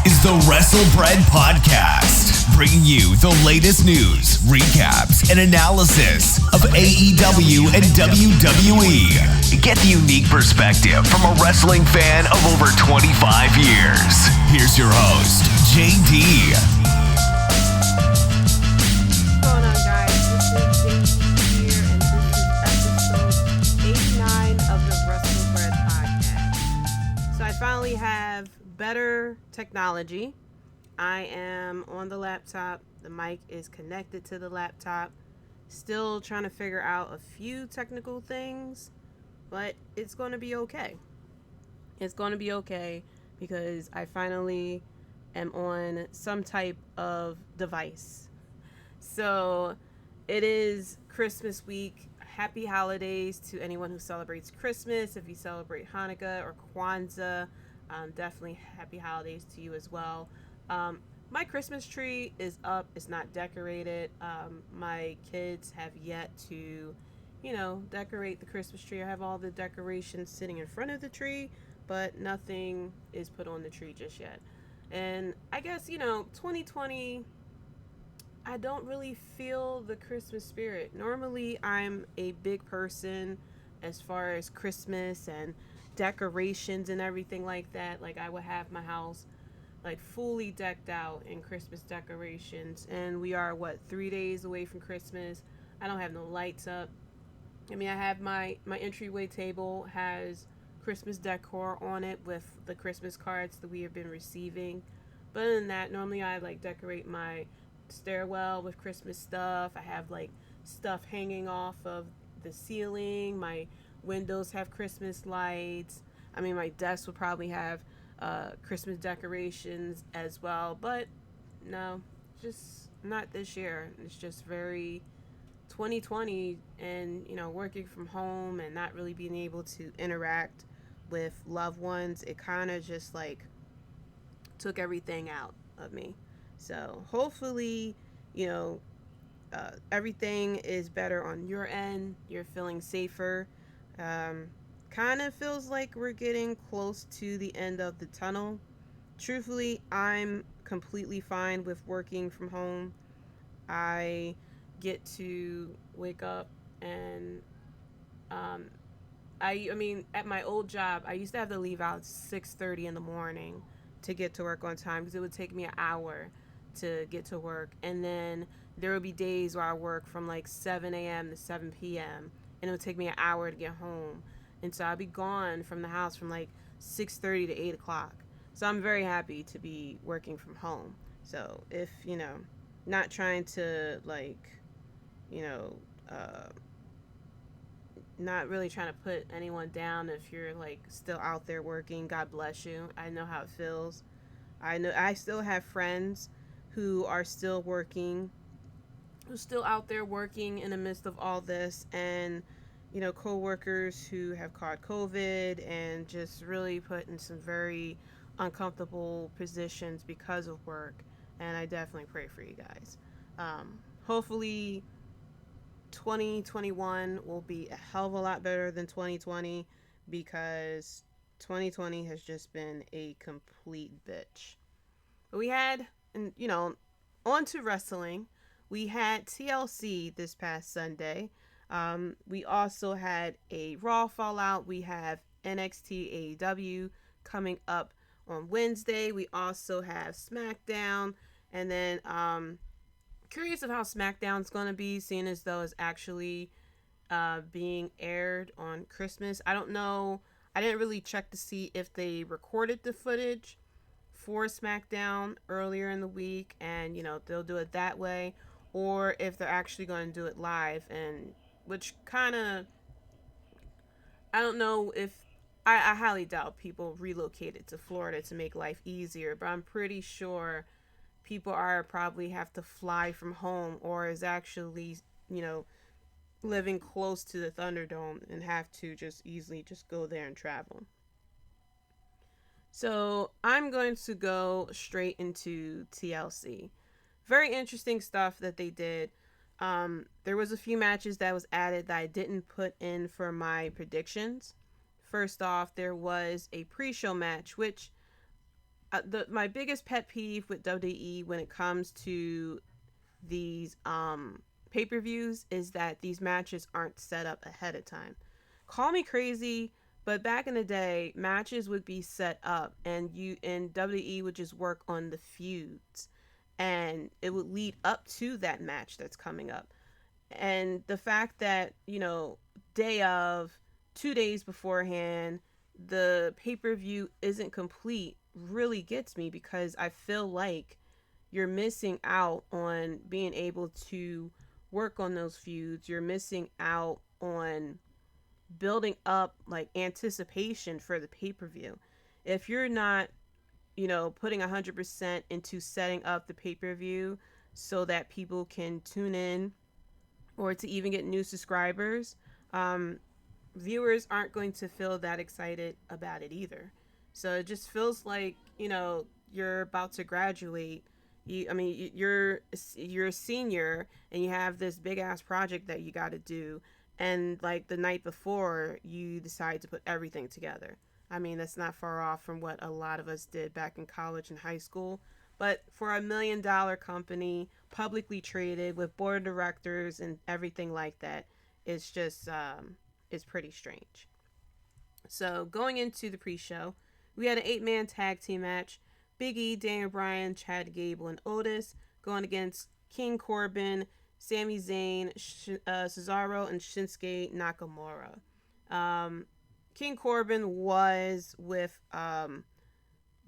is the Wrestlebread Podcast, bringing you the latest news, recaps, and analysis of AEW and WWE. Get the unique perspective from a wrestling fan of over 25 years. Here's your host, Jaydee. What's going on, guys? This is Jaydee here, and this is episode 89 of the Wrestlebread Podcast. So I finally have better technology. I am on the laptop. The mic is connected to the laptop. Still trying to figure out a few technical things, but it's going to be okay. It's going to be okay because I finally am on some type of device. So it is Christmas week. Happy holidays to anyone who celebrates Christmas. If you celebrate Hanukkah or Kwanzaa, definitely happy holidays to you as well. My Christmas tree is up. It's not decorated. My kids have yet to, decorate the Christmas tree. I have all the decorations sitting in front of the tree, but nothing is put on the tree just yet. And I guess, 2020, I don't really feel the Christmas spirit. Normally, I'm a big person as far as Christmas and decorations and everything like that. Like, I would have my house like fully decked out in Christmas decorations, and we are 3 days away from Christmas. I don't have no lights up. I mean, I have my entryway table has Christmas decor on it with the Christmas cards that we have been receiving. But other than that, normally I decorate my stairwell with Christmas stuff. I have stuff hanging off of the ceiling. My windows have Christmas lights. I mean, my desk will probably have Christmas decorations as well, but no, just not this year. It's just very 2020, and working from home and not really being able to interact with loved ones. It kind of just took everything out of me. So hopefully, everything is better on your end. You're feeling safer. Kind of feels like we're getting close to the end of the tunnel. Truthfully, I'm completely fine with working from home. I get to wake up and I mean, at my old job, I used to have to leave out 6:30 in the morning to get to work on time because it would take me an hour to get to work. And then there would be days where I work from 7 a.m. to 7 p.m. and it would take me an hour to get home. And so I'd be gone from the house from 6:30 to 8 o'clock. So I'm very happy to be working from home. So if, not trying to not really trying to put anyone down if you're still out there working, God bless you. I know how it feels. I know I still have friends who are still working, who's still out there working in the midst of all this, and co-workers who have caught COVID and just really put in some very uncomfortable positions because of work. And I definitely pray for you guys. Hopefully 2021 will be a hell of a lot better than 2020, because 2020 has just been a complete bitch. But we had, on to wrestling. We had TLC this past Sunday. We also had a Raw Fallout. We have NXT AEW coming up on Wednesday. We also have SmackDown. And then, curious of how SmackDown's going to be, seeing as though it's actually being aired on Christmas. I don't know. I didn't really check to see if they recorded the footage for SmackDown earlier in the week and, they'll do it that way, or if they're actually going to do it live, and which kind of, I don't know if, I highly doubt people relocated to Florida to make life easier, but I'm pretty sure people are probably have to fly from home, or is actually, living close to the Thunderdome and have to just easily just go there and travel. So I'm going to go straight into TLC. Very interesting stuff that they did. There was a few matches that was added that I didn't put in for my predictions. First off, there was a pre-show match, which my biggest pet peeve with WWE when it comes to these pay-per-views is that these matches aren't set up ahead of time. Call me crazy, but back in the day, matches would be set up and WWE would just work on the feuds and it would lead up to that match that's coming up. And the fact that, day of, 2 days beforehand, the pay-per-view isn't complete really gets me, because I feel like you're missing out on being able to work on those feuds. You're missing out on building up like anticipation for the pay-per-view. If you're not, putting 100% into setting up the pay-per-view so that people can tune in or to even get new subscribers, viewers aren't going to feel that excited about it either. So it just feels like, you're about to graduate. You're a senior and you have this big ass project that you got to do, and like the night before you decide to put everything together. I mean, that's not far off from what a lot of us did back in college and high school. But for $1 million company, publicly traded with board of directors and everything like that, it's just it's pretty strange. So going into the pre-show, we had an 8-man tag team match. Big E, Daniel Bryan, Chad Gable, and Otis going against King Corbin, Sami Zayn, Cesaro, and Shinsuke Nakamura. King Corbin was with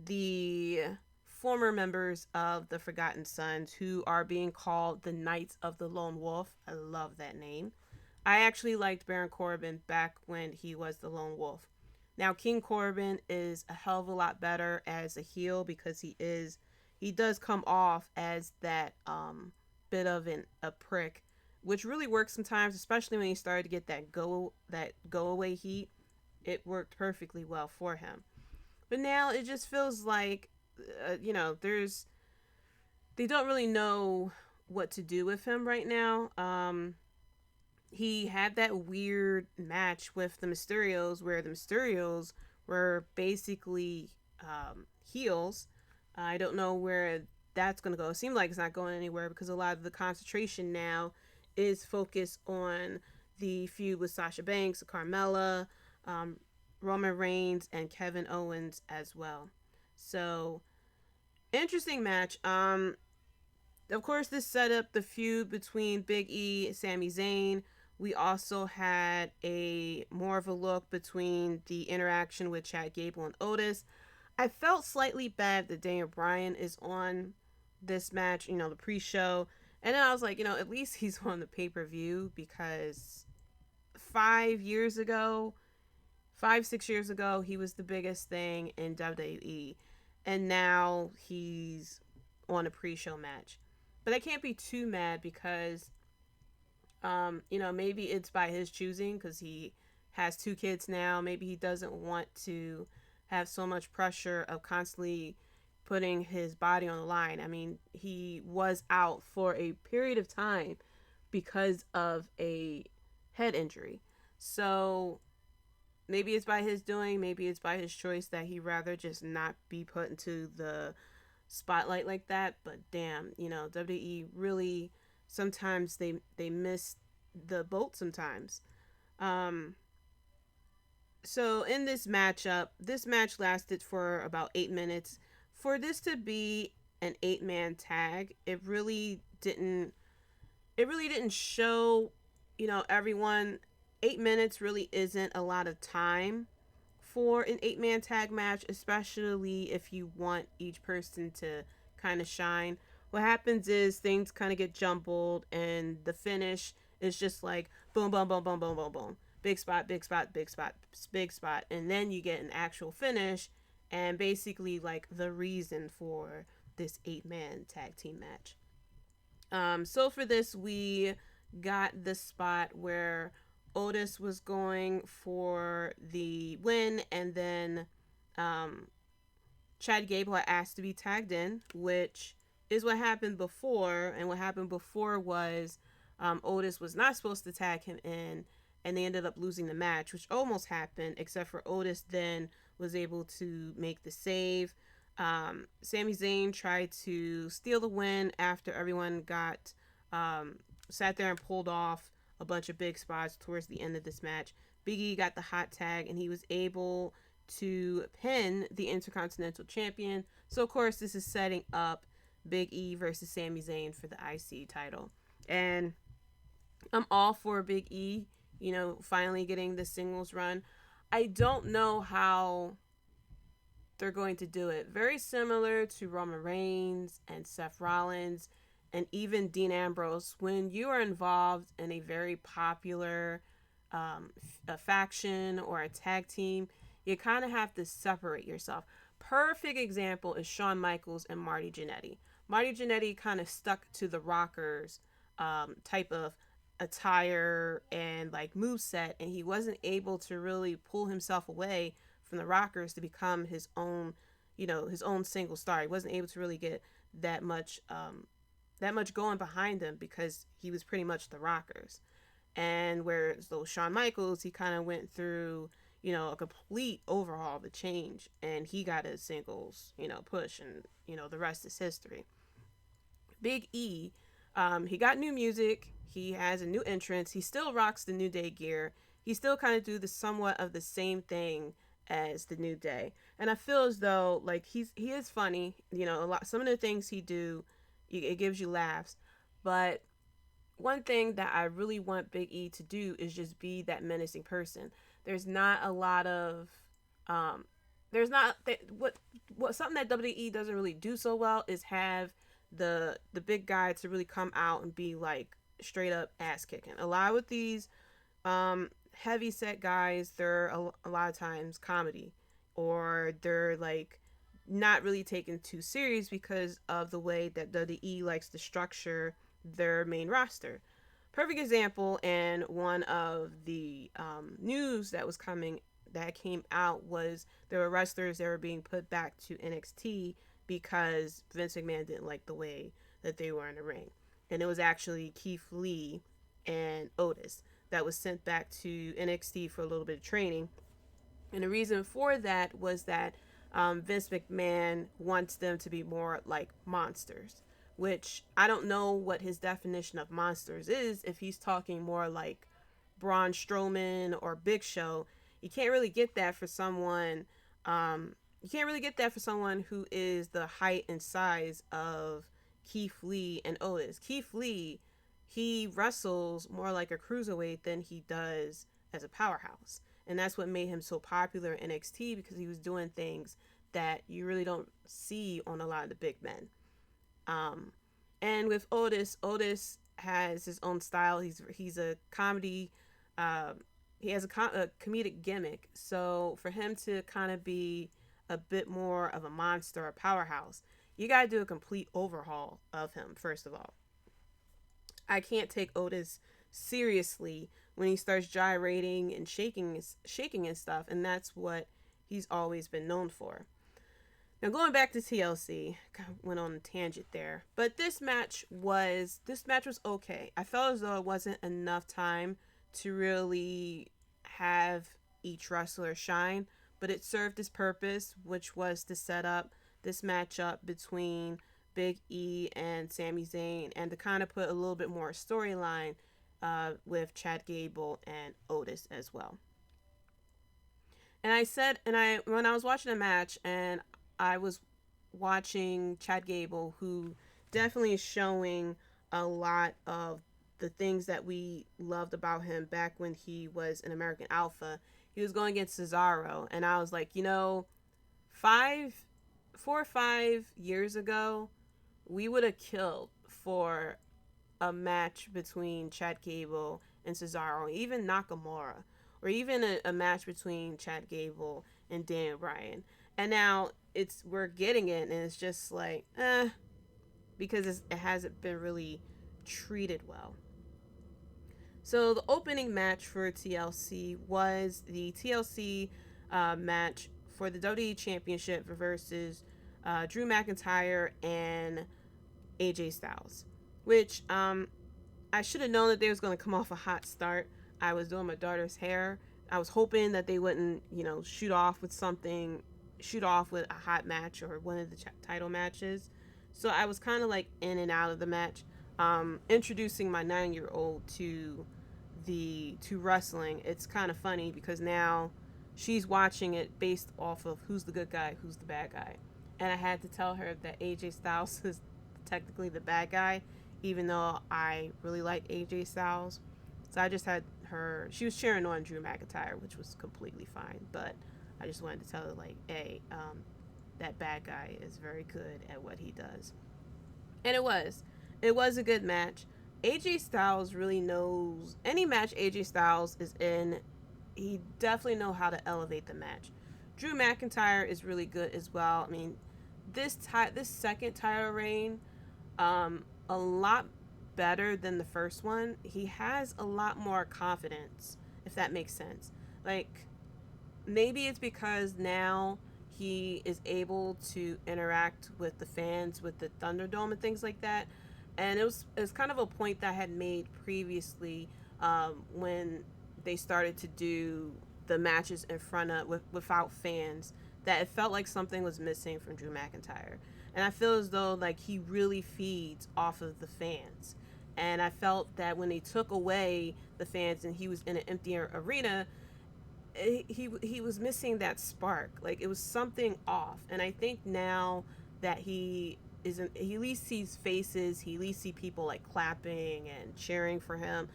the former members of the Forgotten Sons, who are being called the Knights of the Lone Wolf. I love that name. I actually liked Baron Corbin back when he was the Lone Wolf. Now, King Corbin is a hell of a lot better as a heel, because he does come off as that bit of a prick, which really works sometimes, especially when he started to get that go away heat. It worked perfectly well for him. But now it just feels like, they don't really know what to do with him right now. He had that weird match with the Mysterios where the Mysterios were basically heels. I don't know where that's going to go. It seems like it's not going anywhere, because a lot of the concentration now is focused on the feud with Sasha Banks, Carmella, Roman Reigns, and Kevin Owens as well. So, interesting match. Of course, this set up the feud between Big E and Sami Zayn. We also had more of a look between the interaction with Chad Gable and Otis. I felt slightly bad that Daniel Bryan is on this match, the pre-show. And then I was like, at least he's on the pay-per-view, because 6 years ago, he was the biggest thing in WWE. And now he's on a pre-show match. But I can't be too mad, because maybe it's by his choosing, because he has 2 kids now. Maybe he doesn't want to have so much pressure of constantly putting his body on the line. I mean, he was out for a period of time because of a head injury. So maybe it's by his doing, maybe it's by his choice that he'd rather just not be put into the spotlight like that. But damn, WWE really, sometimes they miss the boat sometimes. So in this match lasted for about 8 minutes. For this to be an 8-man tag, it really didn't show, everyone. 8 minutes really isn't a lot of time for an 8-man tag match, especially if you want each person to kind of shine. What happens is things kind of get jumbled, and the finish is just like boom, boom, boom, boom, boom, boom, boom. Big spot, big spot, big spot, big spot. And then you get an actual finish, and basically like the reason for this 8-man tag team match. So for this, we got the spot where Otis was going for the win, and then Chad Gable had asked to be tagged in, which is what happened before. And what happened before was Otis was not supposed to tag him in, and they ended up losing the match, which almost happened, except for Otis then was able to make the save. Sami Zayn tried to steal the win after everyone got sat there and pulled off a bunch of big spots towards the end of this match. Big E got the hot tag and he was able to pin the Intercontinental Champion. So, of course, this is setting up Big E versus Sami Zayn for the IC title. And I'm all for Big E, finally getting the singles run. I don't know how they're going to do it. Very similar to Roman Reigns and Seth Rollins and even Dean Ambrose. When you are involved in a very popular a faction or a tag team, you kind of have to separate yourself. Perfect example is Shawn Michaels and Marty Jannetty. Marty Jannetty kind of stuck to the Rockers type of attire and like moveset, and he wasn't able to really pull himself away from the Rockers to become his own single star. He wasn't able to really get that much going behind him because he was pretty much the Rockers. And whereas though Shawn Michaels, he kind of went through, a complete overhaul of a change, and he got his singles, push, and, the rest is history. Big E, he got new music. He has a new entrance. He still rocks the New Day gear. He still kind of do the somewhat of the same thing as the New Day. And I feel as though, like, he is funny. Some of the things he do, it gives you laughs. But one thing that I really want Big E to do is just be that menacing person. There's not a lot of something that WWE doesn't really do so well is have the big guy to really come out and be like straight up ass kicking. A lot with these heavy set guys, they're a lot of times comedy, or they're like not really taken too serious because of the way that WWE likes to structure their main roster. Perfect example, and one of the news that came out was there were wrestlers that were being put back to NXT because Vince McMahon didn't like the way that they were in the ring. And it was actually Keith Lee and Otis that was sent back to NXT for a little bit of training. And the reason for that was that Vince McMahon wants them to be more like monsters, which I don't know what his definition of monsters is. If he's talking more like Braun Strowman or Big Show, you can't really get that for someone. You can't really get that for someone who is the height and size of Keith Lee and Otis. Keith Lee, he wrestles more like a cruiserweight than he does as a powerhouse. And that's what made him so popular in NXT, because he was doing things that you really don't see on a lot of the big men. And with Otis has his own style. He's a comedy. He has a comedic gimmick. So for him to kind of be a bit more of a monster, a powerhouse, you gotta do a complete overhaul of him. First of all, I can't take Otis seriously when he starts gyrating and shaking and stuff, and that's what he's always been known for. Now, going back to TLC, went on a tangent there, but this match was okay. I felt as though it wasn't enough time to really have each wrestler shine, but it served its purpose, which was to set up this matchup between Big E and Sami Zayn, and to kind of put a little bit more storyline with Chad Gable and Otis as well. And when I was watching the match, and I was watching Chad Gable, who definitely is showing a lot of the things that we loved about him back when he was an American Alpha. He was going against Cesaro, and I was like, 4 or 5 years ago, we would have killed for a match between Chad Gable and Cesaro, even Nakamura, or even a match between Chad Gable and Daniel Bryan. And now we're getting it, and it's just like, because it hasn't been really treated well. So the opening match for TLC was the TLC match for the WWE Championship versus Drew McIntyre and AJ Styles, which I should have known that they was going to come off a hot start. I was doing my daughter's hair. I was hoping that they wouldn't, shoot off with something shoot off with a hot match or one of the title matches. So I was kind of like in and out of the match. Introducing my 9-year-old to wrestling, it's kind of funny because now she's watching it based off of who's the good guy, who's the bad guy. And I had to tell her that AJ Styles is technically the bad guy, even though I really like AJ Styles. So I just had her, she was cheering on Drew McIntyre, which was completely fine. But I just wanted to tell her, like, hey, that bad guy is very good at what he does. And it was a good match. AJ Styles really knows, any match AJ Styles is in, he definitely knows how to elevate the match. Drew McIntyre is really good as well. I mean, this second title reign, a lot better than the first one. He has a lot more confidence, if that makes sense. Like, maybe it's because now he is able to interact with the fans, with the Thunderdome and things like that. And it was kind of a point that I had made previously when they started to do the matches in front of without fans, that it felt like something was missing from Drew McIntyre. And I feel as though like he really feeds off of the fans. And I felt that when they took away the fans and he was in an empty arena, he was missing that spark. Like, it was something off. And I think now that he at least sees faces, he at least see people like clapping and cheering for him,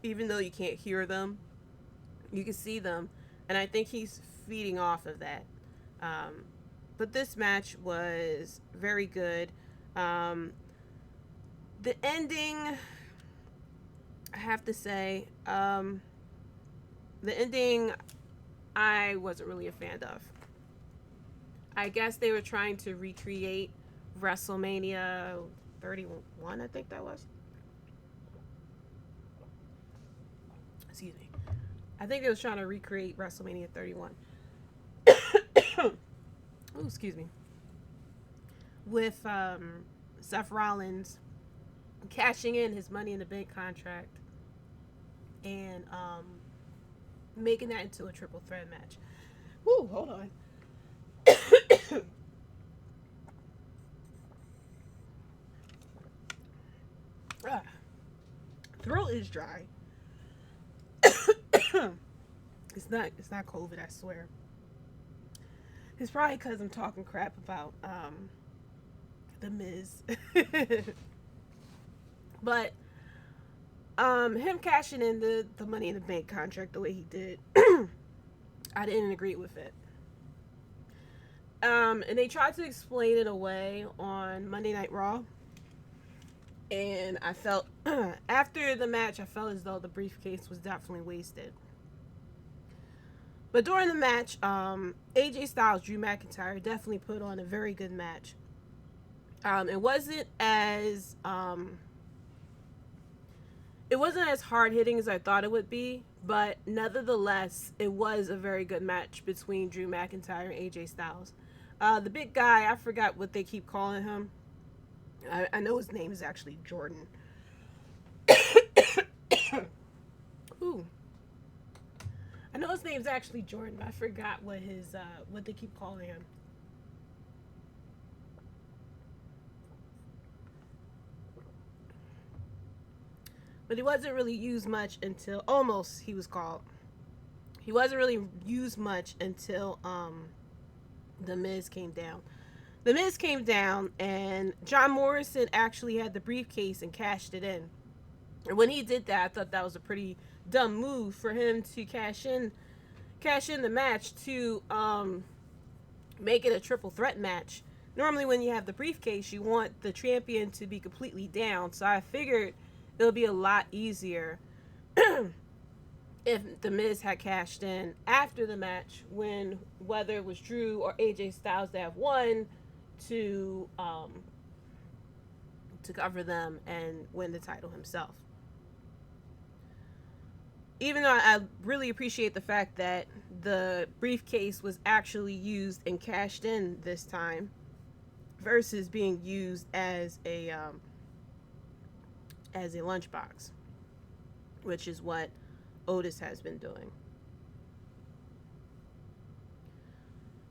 even though you can't hear them, you can see them, and I think he's feeding off of that. But this match was very good. The ending, I have to say, the ending I wasn't really a fan of. I guess they were trying to recreate WrestleMania 31, I think that was. Excuse me. I think they was trying to recreate WrestleMania 31. Oh, excuse me. With Seth Rollins cashing in his Money in the Bank contract and making that into a triple threat match. Woo, hold on. Throat is dry. It's not COVID, I swear. It's probably because I'm talking crap about The Miz. But him cashing in the Money in the Bank contract the way he did, I didn't agree with it. And they tried to explain it away on Monday Night Raw. And I felt, after the match, I felt as though the briefcase was definitely wasted. But during the match, AJ Styles, Drew McIntyre definitely put on a very good match. It wasn't as hard hitting as I thought it would be, but nevertheless, it was a very good match between Drew McIntyre and AJ Styles. The big guy, I forgot what they keep calling him. I know his name is actually Jordan. Ooh. I know his name's actually Jordan, but I forgot what they keep calling him. But he wasn't really used much until he wasn't really used much until The Miz came down. The Miz came down, and John Morrison actually had the briefcase and cashed it in. And when he did that, I thought that was a pretty dumb move for him to cash in the match to make it a triple threat match. Normally, when you have the briefcase, you want the champion to be completely down. So I figured it'll be a lot easier if The Miz had cashed in after the match, when whether it was Drew or AJ Styles that have won, to cover them and win the title himself. Even though I really appreciate the fact that the briefcase was actually used and cashed in this time versus being used as a lunchbox, which is what Otis has been doing.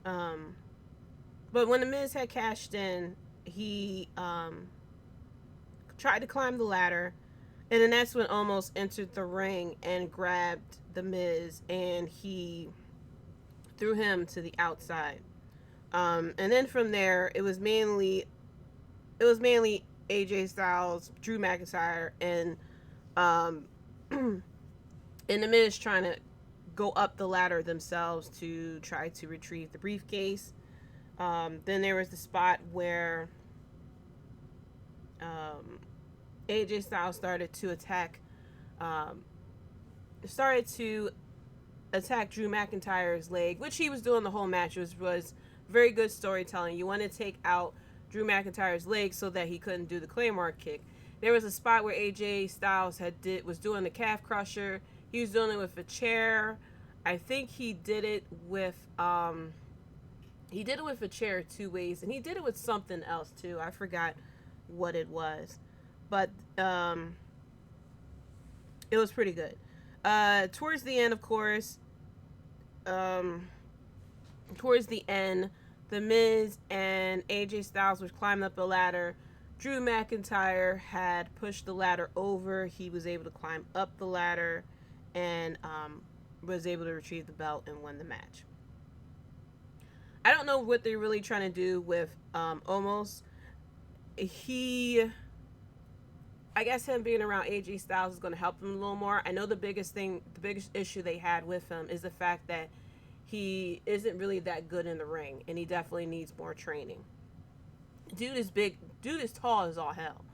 Um, but when the Miz had cashed in, he tried to climb the ladder, and then that's when Omos entered the ring and grabbed the Miz, and he threw him to the outside. And then from there, it was mainly AJ Styles, Drew McIntyre, um, and the Miz trying to go up the ladder themselves to try to retrieve the briefcase. Then there was the spot where AJ Styles um, started to attack Drew McIntyre's leg, which he was doing the whole match. It was very good storytelling. You want to take out Drew McIntyre's leg so that he couldn't do the Claymore kick. There was a spot where AJ Styles was doing the calf crusher. He was doing it with a chair. I think he did it with a chair 2 ways, and he did it with something else too. I forgot what it was, but it was pretty good. Towards the end, of course, the Miz and AJ Styles was climbing up a ladder. Drew McIntyre had pushed the ladder over. He was able to climb up the ladder and was able to retrieve the belt and win the match. I don't know what they're really trying to do with Omos. I guess him being around AJ Styles is going to help him a little more. I know the biggest issue they had with him is the fact that he isn't really that good in the ring, and he definitely needs more training. Dude is big. Dude is tall as all hell.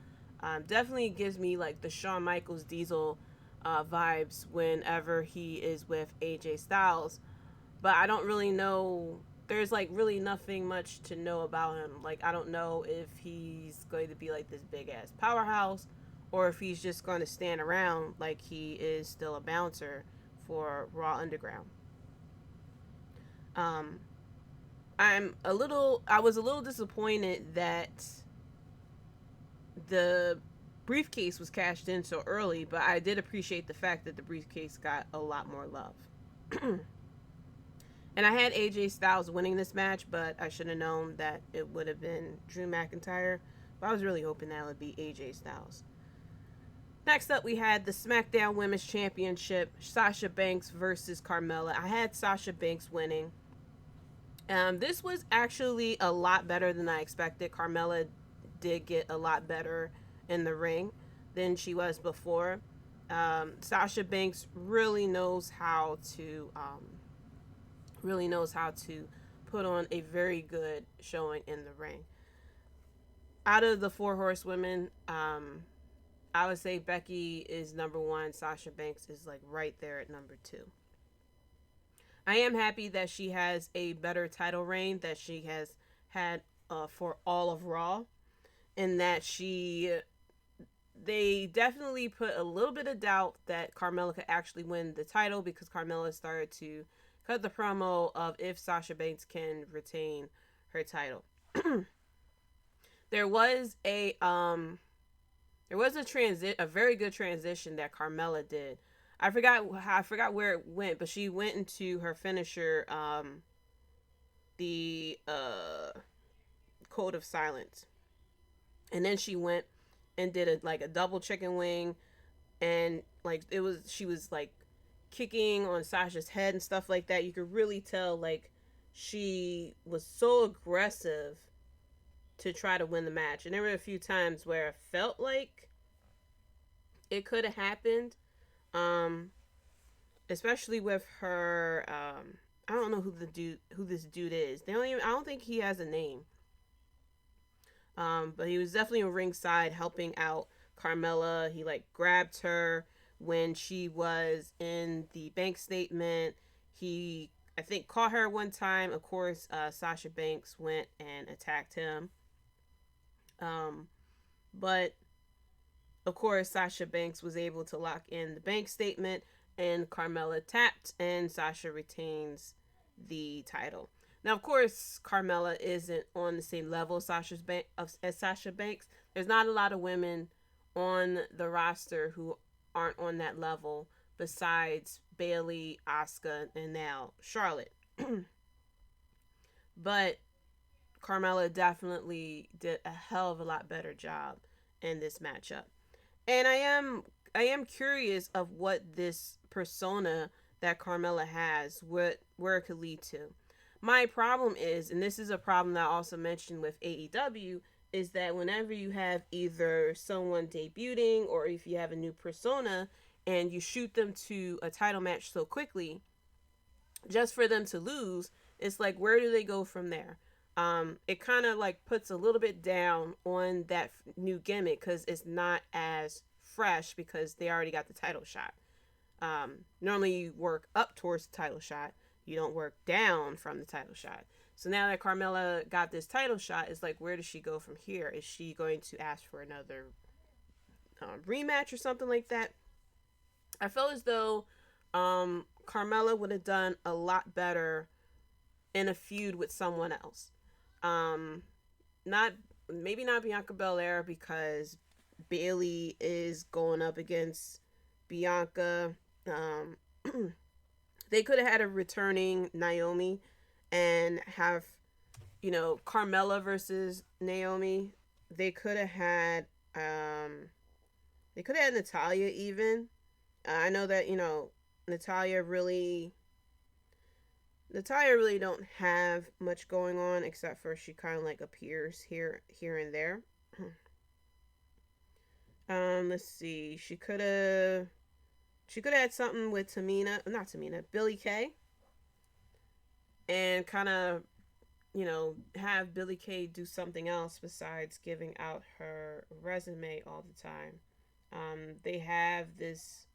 Definitely gives me like the Shawn Michaels Diesel vibes whenever he is with AJ Styles. But I don't really know. There's like really nothing much to know about him. Like, I don't know if he's going to be like this big ass powerhouse, or if he's just going to stand around like he is still a bouncer for Raw Underground. I was a little disappointed that the briefcase was cashed in so early, but I did appreciate the fact that the briefcase got a lot more love. And I had AJ Styles winning this match, but I should have known that it would have been Drew McIntyre. But I was really hoping that it would be AJ Styles. Next up, we had the SmackDown Women's Championship, Sasha Banks versus Carmella. I had Sasha Banks winning. This was actually a lot better than I expected. Carmella did get a lot better in the ring than she was before. Sasha Banks really knows how to put on a very good showing in the ring. Out of the 4 horsewomen, I would say Becky is number 1. Sasha Banks is like right there at number 2. I am happy that she has a better title reign that she has had for all of Raw, and that they definitely put a little bit of doubt that Carmella could actually win the title, because Carmella started to cut the promo of if Sasha Banks can retain her title. There was a very good transition that Carmella did. I forgot where it went, but she went into her finisher, the Code of Silence, and then she went and did a double chicken wing, and she was like kicking on Sasha's head and stuff like that. You could really tell like she was so aggressive to try to win the match. And there were a few times where I felt like it could have happened, especially with her. I don't know who this dude is. I don't think he has a name. But he was definitely on ringside helping out Carmella. He like grabbed her when she was in the bank statement. He, I think, caught her one time. Of course, Sasha Banks went and attacked him. But of course, Sasha Banks was able to lock in the bank statement, and Carmella tapped, and Sasha retains the title. Now, of course, Carmella isn't on the same level as Sasha Banks. There's not a lot of women on the roster who aren't on that level, besides Bayley, Asuka, and now Charlotte. but Carmella definitely did a hell of a lot better job in this matchup. And I am curious of what this persona that Carmella has, where it could lead to. My problem is, and this is a problem that I also mentioned with AEW, is that whenever you have either someone debuting or if you have a new persona and you shoot them to a title match so quickly, just for them to lose, it's like, where do they go from there? It kind of like puts a little bit down on that new gimmick because it's not as fresh because they already got the title shot. Normally you work up towards the title shot. You don't work down from the title shot. So now that Carmella got this title shot, it's like, where does she go from here? Is she going to ask for another rematch or something like that? I felt as though Carmella would have done a lot better in a feud with someone else. Not maybe not Bianca Belair because Bayley is going up against Bianca. They could have had a returning Naomi and have, Carmella versus Naomi. They could have had Natalya even. I know that, Natalya really don't have much going on except for she kind of like appears here and there. Let's see. She could have had something with Billie Kay, and kind of, have Billie Kay do something else besides giving out her resume all the time. They have this.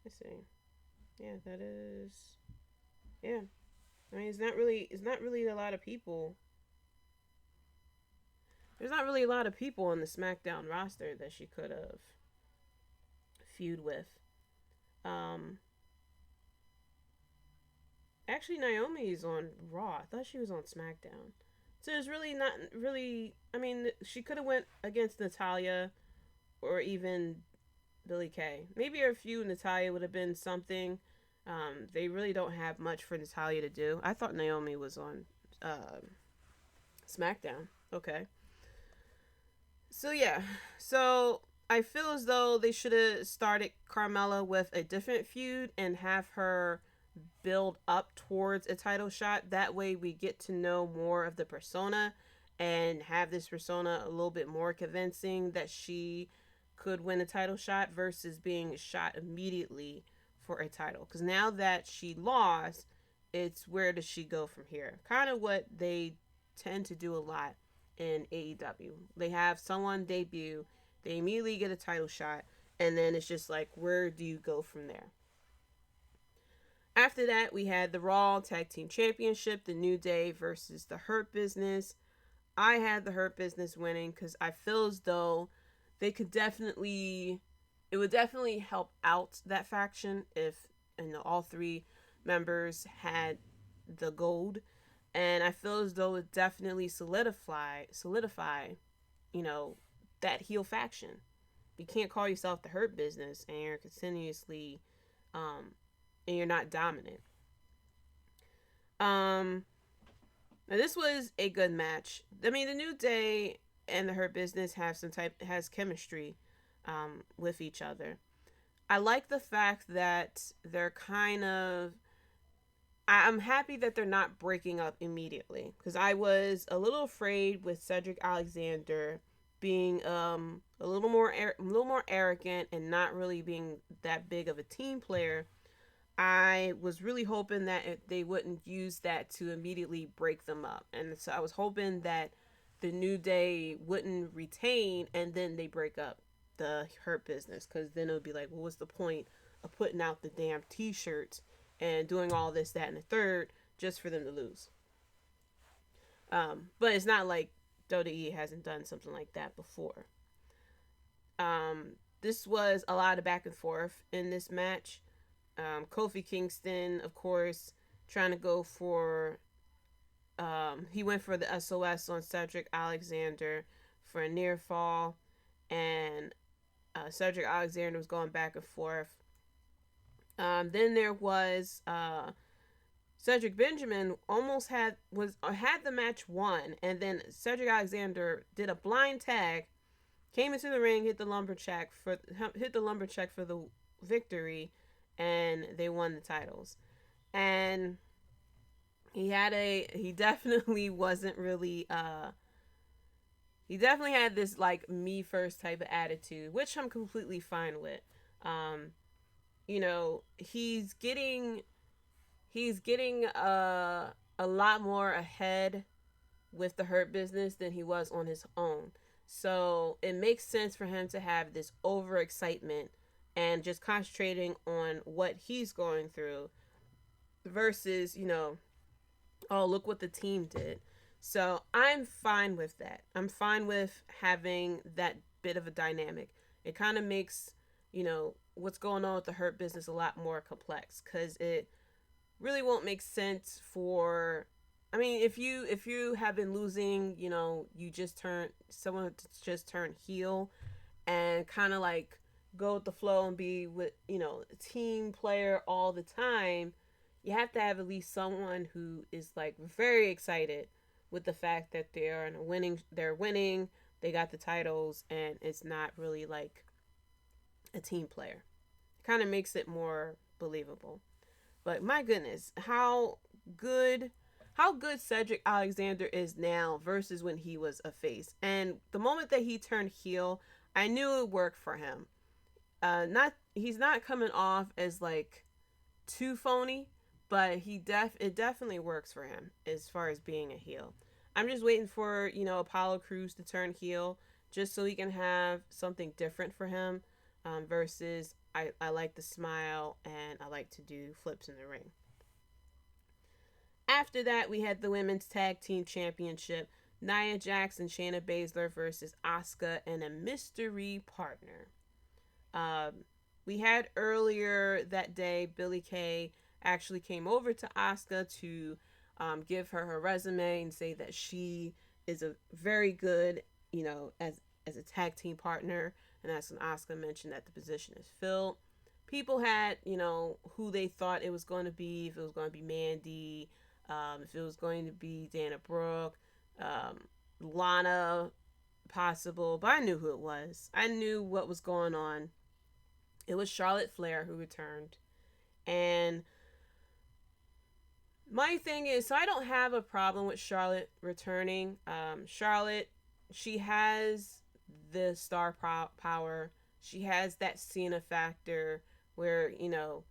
Let's see. Yeah, that is. Yeah, I mean, it's not really a lot of people. There's not really a lot of people on the SmackDown roster that she could have feud with. Actually, Naomi's on Raw. I thought she was on SmackDown. So there's really not really. I mean, she could have went against Natalya, or even Billie Kay. Maybe a feud Natalya would have been something. They really don't have much for Natalya to do. I thought Naomi was on SmackDown. Okay. So yeah. So I feel as though they should have started Carmella with a different feud and have her build up towards a title shot. That way we get to know more of the persona and have this persona a little bit more convincing that she could win a title shot versus being shot immediately for a title. Because now that she lost, it's where does she go from here? Kind of what they tend to do a lot in AEW. They have someone debut, they immediately get a title shot, and then it's just like, where do you go from there? After that, we had the Raw Tag Team Championship, the New Day versus the Hurt Business. I had the Hurt Business winning because I feel as though it would definitely help out that faction if all three members had the gold, and I feel as though it definitely solidify that heel faction. You can't call yourself the Hurt Business and you're continuously and you're not dominant. Now this was a good match. I mean, the New Day and the Hurt Business has chemistry with each other. I like the fact that they're kind of. I'm happy that they're not breaking up immediately because I was a little afraid with Cedric Alexander being a little more arrogant and not really being that big of a team player. I was really hoping that they wouldn't use that to immediately break them up. And so I was hoping that the New Day wouldn't retain and then they break up the Hurt Business. Because then it would be like, well, what's the point of putting out the damn t-shirts and doing all this, that, and the third just for them to lose? But it's not like WWE hasn't done something like that before. This was a lot of back and forth in this match. Kofi Kingston, of course, trying to go for he went for the SOS on Cedric Alexander for a near fall, and Cedric Alexander was going back and forth. Then there was Cedric Benjamin almost had the match won, and then Cedric Alexander did a blind tag, came into the ring, hit the lumberjack for the victory, and they won the titles. And he definitely wasn't really he definitely had this like me first type of attitude, which I'm completely fine with. You know, he's getting a lot more ahead with the Hurt Business than he was on his own. So it makes sense for him to have this overexcitement and just concentrating on what he's going through versus, you know, oh, look what the team did. So I'm fine with that. I'm fine with having that bit of a dynamic. It kind of makes, you know, what's going on with the Hurt Business a lot more complex, because it really won't make sense for, I mean, if you have been losing, you know, someone just turn heel and kind of like go with the flow and be with, you know, a team player all the time, you have to have at least someone who is like very excited with the fact that they're winning, they got the titles, and it's not really like a team player. It kind of makes it more believable. But my goodness, how good Cedric Alexander is now versus when he was a face. And the moment that he turned heel, I knew it would work for him. He's not coming off as like too phony, but it definitely works for him as far as being a heel. I'm just waiting for, you know, Apollo Crews to turn heel just so he can have something different for him, versus I like to smile and I like to do flips in the ring. After that, we had the Women's Tag Team Championship. Nia Jax and Shayna Baszler versus Asuka and a mystery partner. We had earlier that day, Billie Kay actually came over to Asuka to give her resume and say that she is a very good, you know, as a tag team partner. And that's when Asuka mentioned that the position is filled. People had, you know, who they thought it was going to be. If it was going to be Mandy, if it was going to be Dana Brooke, Lana, possible. But I knew who it was. I knew what was going on. It was Charlotte Flair who returned. And my thing is, so I don't have a problem with Charlotte returning. Charlotte, she has the star power. She has that Cena factor where, you know,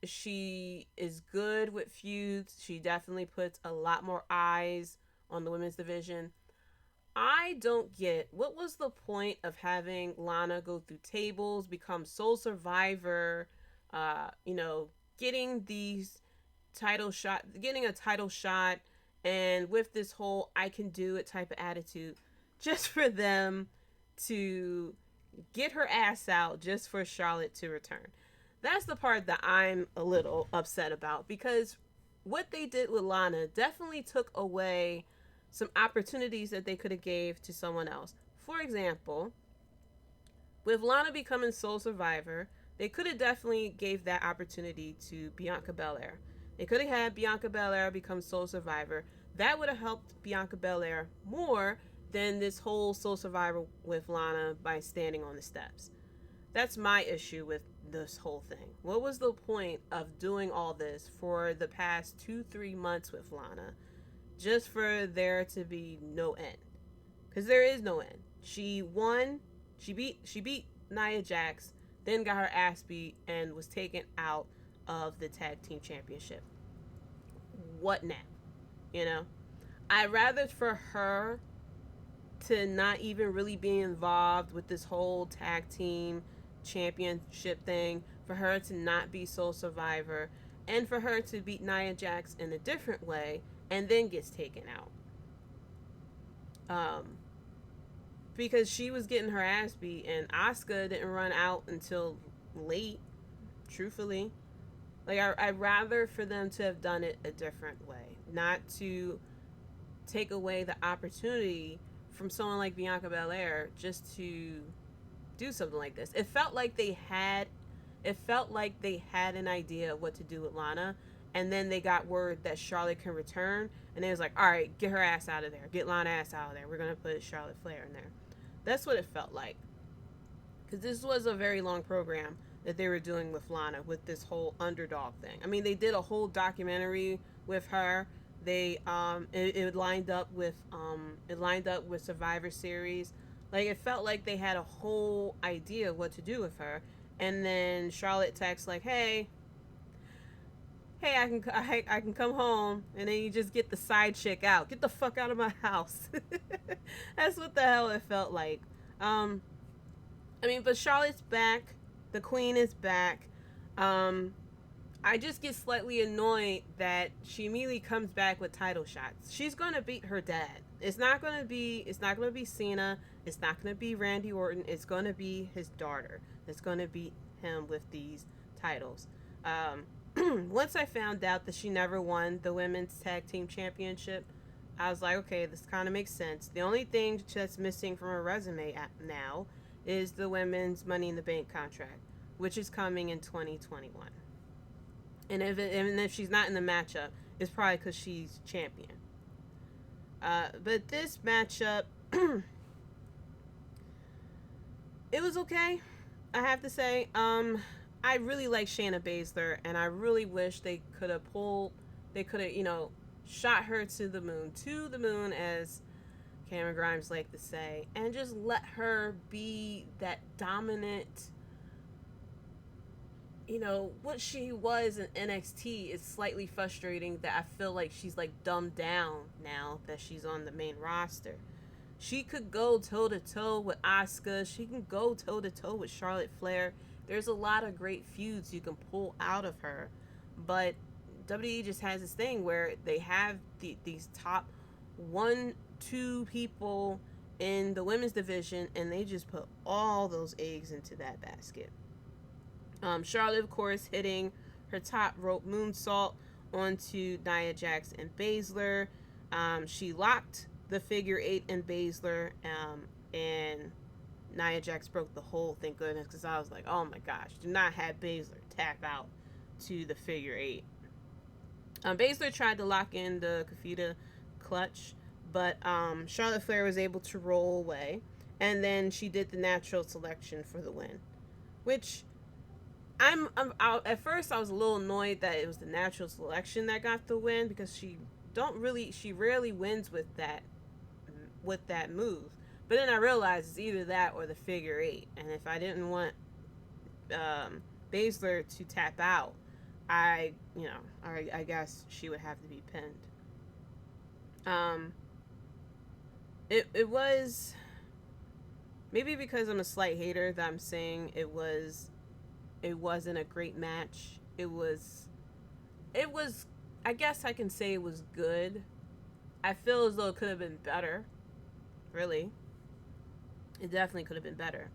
she is good with feuds. She definitely puts a lot more eyes on the women's division. I don't get, what was the point of having Lana go through tables, become sole survivor, you know, getting a title shot, and with this whole I can do it type of attitude, just for them to get her ass out just for Charlotte to return. That's the part that I'm a little upset about, because what they did with Lana definitely took away some opportunities that they could have gave to someone else. For example, with Lana becoming sole survivor, they could have definitely gave that opportunity to Bianca Belair. They could have had Bianca Belair become sole survivor. That would have helped Bianca Belair more than this whole sole survivor with Lana by standing on the steps. That's my issue with this whole thing. What was the point of doing all this for the past 2-3 months with Lana, just for there to be no end? Because there is no end. She won. She beat Nia Jax, then got her ass beat and was taken out of the tag team championship. What now? You know, I'd rather for her to not even really be involved with this whole tag team championship thing, for her to not be sole survivor, and for her to beat Nia Jax in a different way and then gets taken out. Because she was getting her ass beat, and Asuka didn't run out until late, truthfully. Like, I'd rather for them to have done it a different way, not to take away the opportunity from someone like Bianca Belair just to do something like this. It felt like they had it felt like they had an idea of what to do with Lana, and then they got word that Charlotte can return, and they was like, all right, get her ass out of there. Get Lana ass out of there. We're going to put Charlotte Flair in there. That's what it felt like. Because this was a very long program that they were doing with Lana, with this whole underdog thing. I mean, they did a whole documentary with her. They it lined up with Survivor Series. Like, it felt like they had a whole idea of what to do with her. And then Charlotte texts like, hey, I can come home, and then you just get the side chick out. Get the fuck out of my house. That's what the hell it felt like. I mean, but Charlotte's back. The Queen is back. I just get slightly annoyed that she immediately comes back with title shots. She's gonna beat her dad. It's not gonna be Cena. It's not gonna be Randy Orton. It's gonna be his daughter. It's gonna beat him with these titles. Once I found out that she never won the Women's Tag Team Championship, I was like, okay, this kind of makes sense. The only thing that's missing from her resume now is the Women's Money in the Bank contract, which is coming in 2021. And if she's not in the matchup, it's probably because she's champion. But this matchup, it was okay, I have to say. I really like Shayna Baszler, and I really wish they could have, shot her to the moon, as Cameron Grimes like to say, and just let her be that dominant, what she was in NXT is slightly frustrating that I feel like she's like dumbed down now that she's on the main roster. She could go toe-to-toe with Asuka. She can go toe-to-toe with Charlotte Flair. There's a lot of great feuds you can pull out of her. But WWE just has this thing where they have these top 1-2 people in the women's division, and they just put all those eggs into that basket. Charlotte, of course, hitting her top rope moonsault onto Nia Jax and Baszler. She locked the figure 8 in Baszler, and Nia Jax broke the hold, thank goodness, because I was like, oh my gosh, do not have Baszler tap out to the figure 8. Baszler tried to lock in the Kafita clutch, but Charlotte Flair was able to roll away, and then she did the natural selection for the win, which at first I was a little annoyed that it was the natural selection that got the win, because she rarely wins with that move. But then I realized it's either that or the figure 8, and if I didn't want Baszler to tap out, I guess she would have to be pinned. It was, maybe because I'm a slight hater that I'm saying it wasn't a great match. It was, I guess I can say it was good. I feel as though it could have been better. Really. It definitely could have been better.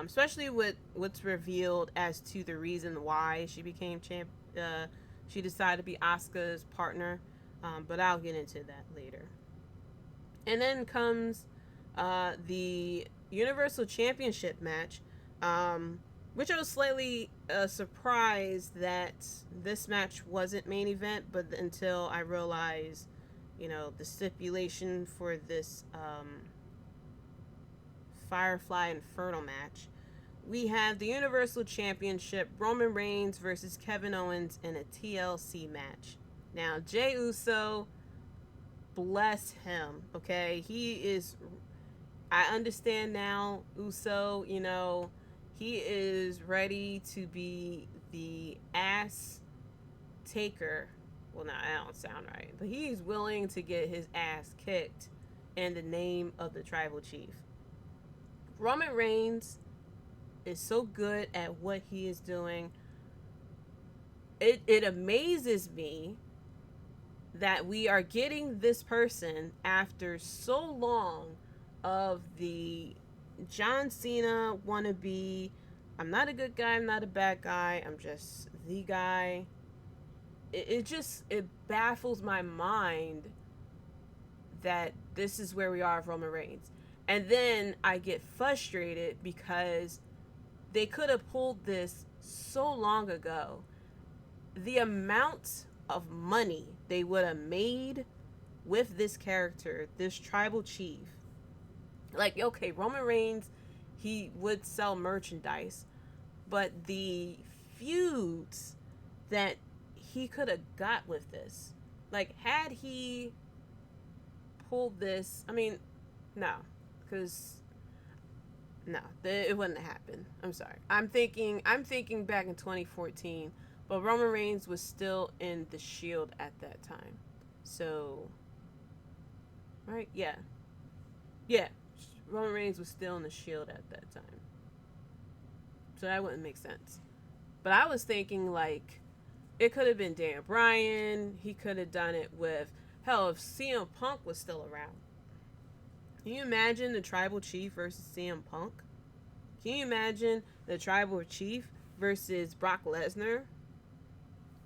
Especially with what's revealed as to the reason why she became champ. She decided to be Asuka's partner. But I'll get into that later. And then comes the Universal Championship match, which I was slightly surprised that this match wasn't main event, but until I realized, the stipulation for this Firefly Inferno match. We have the Universal Championship, Roman Reigns versus Kevin Owens in a TLC match. Now, Jey Uso, bless him, okay? I understand now, Uso, he is ready to be the ass taker. Well, no, that don't sound right. But he's willing to get his ass kicked in the name of the Tribal Chief. Roman Reigns is so good at what he is doing. It amazes me that we are getting this person after so long of the John Cena wannabe. I'm not a good guy, I'm not a bad guy, I'm just the guy. It baffles my mind that this is where we are with Roman Reigns. And then I get frustrated because they could have pulled this so long ago, the amount of money they would have made with this character, this tribal chief. Like, okay, Roman Reigns, he would sell merchandise, but the feuds that he could have got with this, like, had he pulled this, I mean, no, because no, it wouldn't have happened. I'm sorry. I'm thinking back in 2014, but Roman Reigns was still in the Shield at that time. So, right? Yeah. Yeah. Roman Reigns was still in the Shield at that time. So that wouldn't make sense. But I was thinking, like, it could have been Dan Bryan. He could have done it with, hell, if CM Punk was still around. Can you imagine the Tribal Chief versus CM Punk? Can you imagine the Tribal Chief versus Brock Lesnar?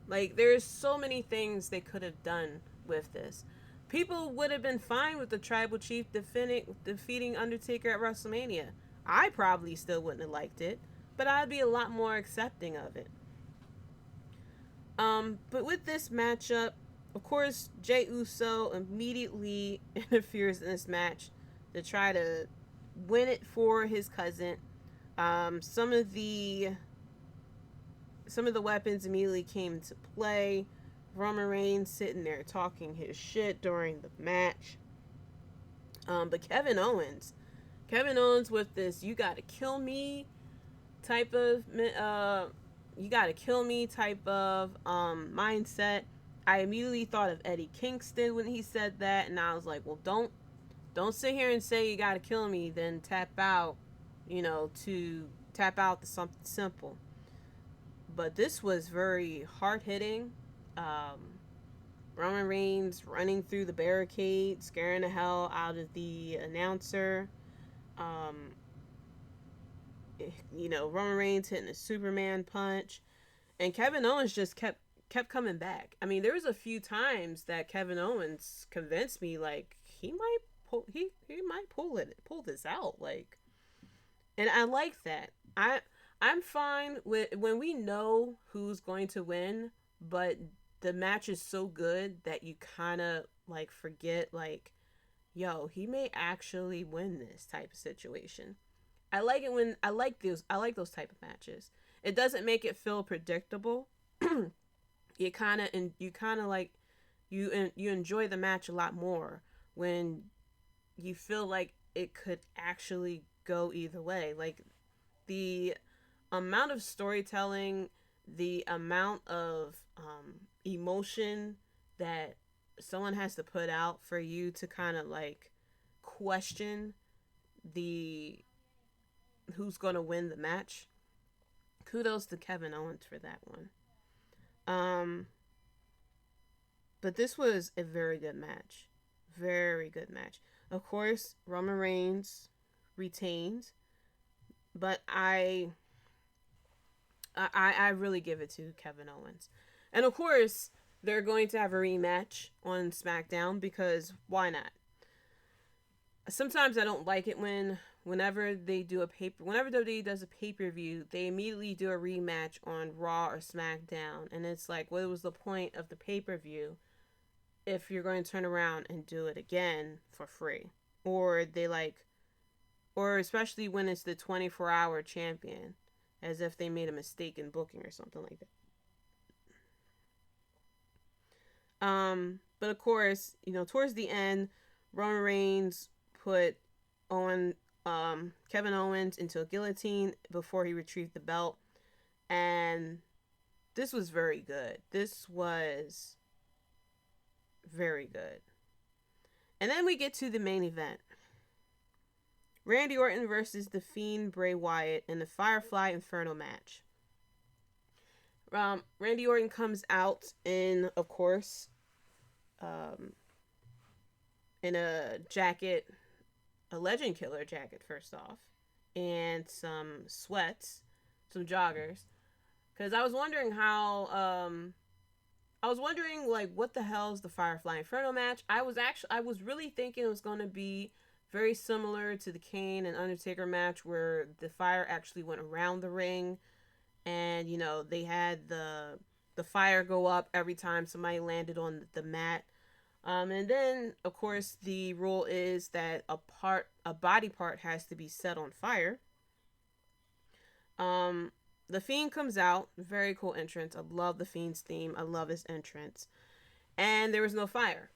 Like, there's so many things they could have done with this. People would have been fine with the Tribal Chief defeating Undertaker at WrestleMania. I probably still wouldn't have liked it, but I'd be a lot more accepting of it. But with this matchup, of course, Jey Uso immediately interferes in this match to try to win it for his cousin. Some of the weapons immediately came into play. Roman Reigns sitting there talking his shit during the match. But Kevin Owens with this "you gotta kill me" type of mindset. I immediately thought of Eddie Kingston when he said that, and I was like, well, don't sit here and say you gotta kill me, then tap out, to something simple. But this was very hard-hitting. Roman Reigns running through the barricade, scaring the hell out of the announcer. Roman Reigns hitting a Superman punch. And Kevin Owens just kept coming back. I mean, there was a few times that Kevin Owens convinced me, like, he might pull this out, like, and I like that. I'm fine with when we know who's going to win, but the match is so good that you kind of like forget, like, yo, he may actually win this type of situation. I like those type of matches. It doesn't make it feel predictable. You enjoy the match a lot more when you feel like it could actually go either way. Like, the amount of storytelling, the amount of emotion that someone has to put out for you to kind of like question who's going to win the match. Kudos to Kevin Owens for that one. But this was a very good match. Very good match. Of course, Roman Reigns retained, but I really give it to Kevin Owens. And of course, they're going to have a rematch on SmackDown, because why not? Sometimes I don't like it whenever WWE does a pay-per-view, they immediately do a rematch on Raw or SmackDown. And it's like, what was the point of the pay-per-view if you're going to turn around and do it again for free? Or especially when it's the 24-hour champion, as if they made a mistake in booking or something like that. But of course, towards the end, Roman Reigns put Kevin Owens into a guillotine before he retrieved the belt. And this was very good. This was very good. And then we get to the main event. Randy Orton versus the Fiend Bray Wyatt in the Firefly Inferno match. Randy Orton comes out in, of course, in a jacket, a Legend Killer jacket first off, and some sweats, some joggers, because I was wondering like, what the hell is the Firefly Inferno match? I was really thinking it was going to be very similar to the Kane and Undertaker match, where the fire actually went around the ring and they had the fire go up every time somebody landed on the mat. And then of course the rule is that a body part has to be set on fire. The Fiend comes out, very cool entrance. I love the Fiend's theme. I love his entrance. And there was no fire.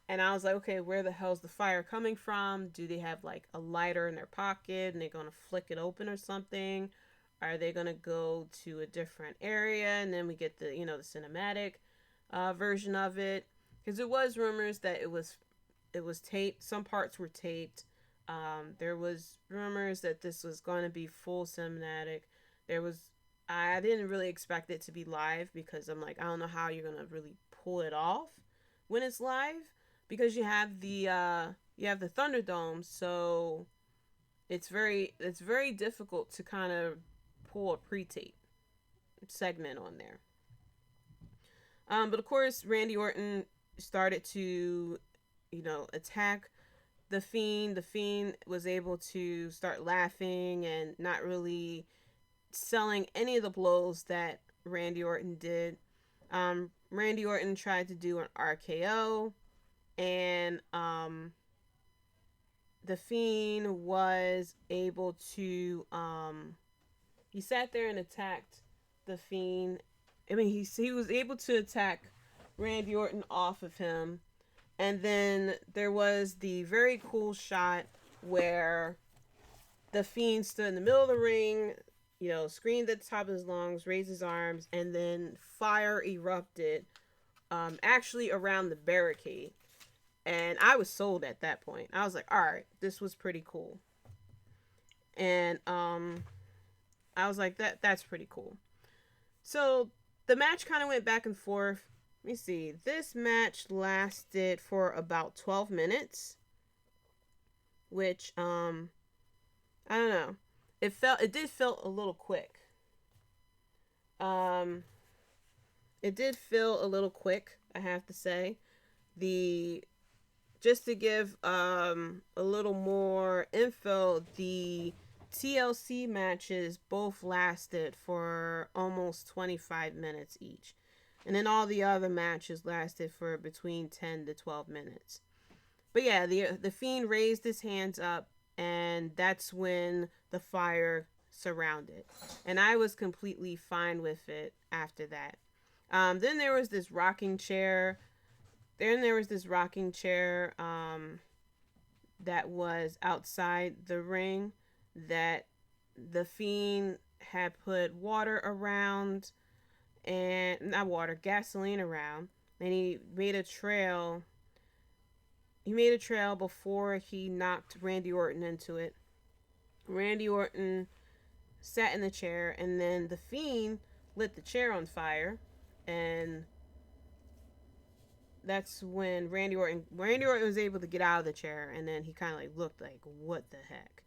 And I was like, okay, where the hell's the fire coming from? Do they have like a lighter in their pocket and they're going to flick it open or something? Are they going to go to a different area? And then we get the, the cinematic version of it. Because it was rumors that it was taped. Some parts were taped. There was rumors that this was going to be full cinematic. I didn't really expect it to be live because I'm like, I don't know how you're going to really pull it off when it's live. Because you have the Thunderdome, so it's very difficult to kind of pull a pre-tape segment on there. But of course, Randy Orton started to, attack the Fiend. The Fiend was able to start laughing and not really selling any of the blows that Randy Orton did. Randy Orton tried to do an RKO. And the Fiend was able to he sat there and attacked the Fiend. I mean, he was able to attack Randy Orton off of him. And then there was the very cool shot where the Fiend stood in the middle of the ring, screamed at the top of his lungs, raised his arms, and then fire erupted actually around the barricade. And I was sold at that point. I was like, all right, this was pretty cool. And I was like, that's pretty cool. So the match kind of went back and forth. Let me see. This match lasted for about 12 minutes. Which, I don't know. It did feel a little quick. It did feel a little quick, I have to say. Just to give a little more info, the TLC matches both lasted for almost 25 minutes each. And then all the other matches lasted for between 10 to 12 minutes. But yeah, the Fiend raised his hands up, and that's when the fire surrounded. And I was completely fine with it after that. Then there was this rocking chair. That was outside the ring that the Fiend had put gasoline around, and he made a trail. He made a trail before he knocked Randy Orton into it. Randy Orton sat in the chair, and then the Fiend lit the chair on fire, and that's when Randy Orton was able to get out of the chair, and then he kind of like looked like, what the heck?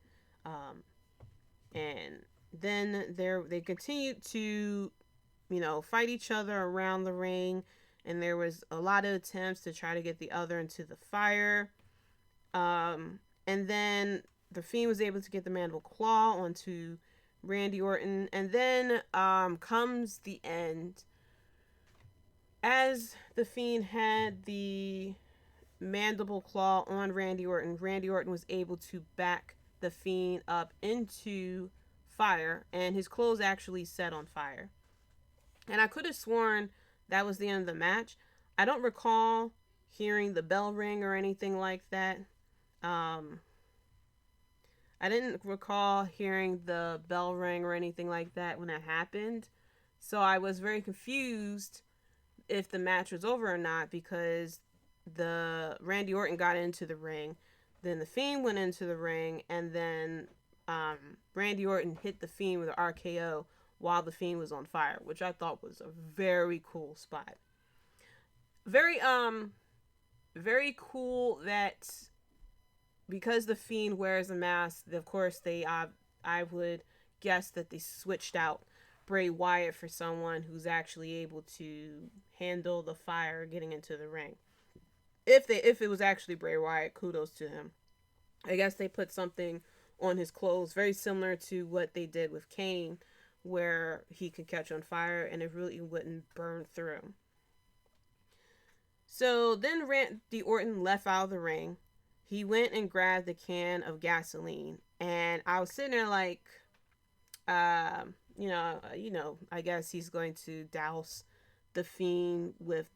And then they continued to, fight each other around the ring, and there was a lot of attempts to try to get the other into the fire. And then the Fiend was able to get the mandible claw onto Randy Orton, and then comes the end. As the Fiend had the mandible claw on Randy Orton was able to back the Fiend up into fire, and his clothes actually set on fire. And I could have sworn that was the end of the match. I don't recall hearing the bell ring or anything like that. I didn't recall hearing the bell ring or anything like that when it happened. So I was very confused if the match was over or not, because the Randy Orton got into the ring, then the Fiend went into the ring, and then Randy Orton hit the Fiend with an RKO while the Fiend was on fire, which I thought was a very cool spot. Very cool that because the Fiend wears a mask, of course I would guess that they switched out Bray Wyatt for someone who's actually able to handle the fire getting into the ring. If it was actually Bray Wyatt, kudos to him. I guess they put something on his clothes very similar to what they did with Kane where he could catch on fire and it really wouldn't burn through. So then Randy Orton left out of the ring. He went and grabbed a can of gasoline, and I was sitting there like, I guess he's going to douse the Fiend with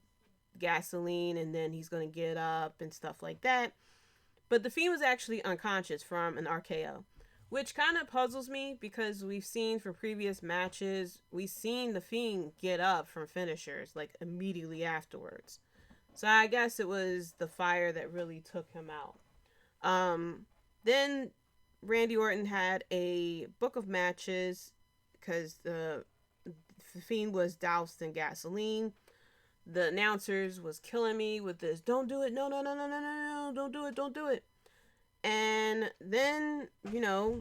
gasoline, and then he's going to get up and stuff like that. But the Fiend was actually unconscious from an RKO, which kind of puzzles me because we've seen for previous matches, we've seen the Fiend get up from finishers like immediately afterwards. So I guess it was the fire that really took him out. Then Randy Orton had a book of matches because the Fiend was doused in gasoline. The announcers was killing me with this, don't do it, no, don't do it. And then,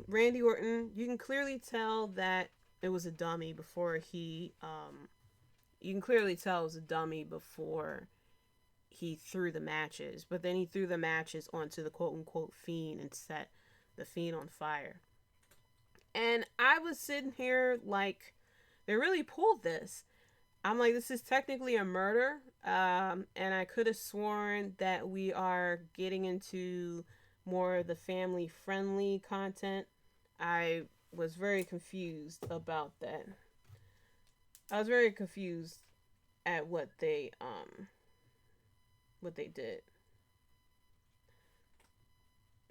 Randy Orton, you can clearly tell that it was a dummy before he threw the matches. But then he threw the matches onto the quote-unquote Fiend and set the Fiend on fire. And I was sitting here like, they really pulled this. I'm like, this is technically a murder. And I could have sworn that we are getting into more of the family-friendly content. I was very confused about that. I was very confused at what they did.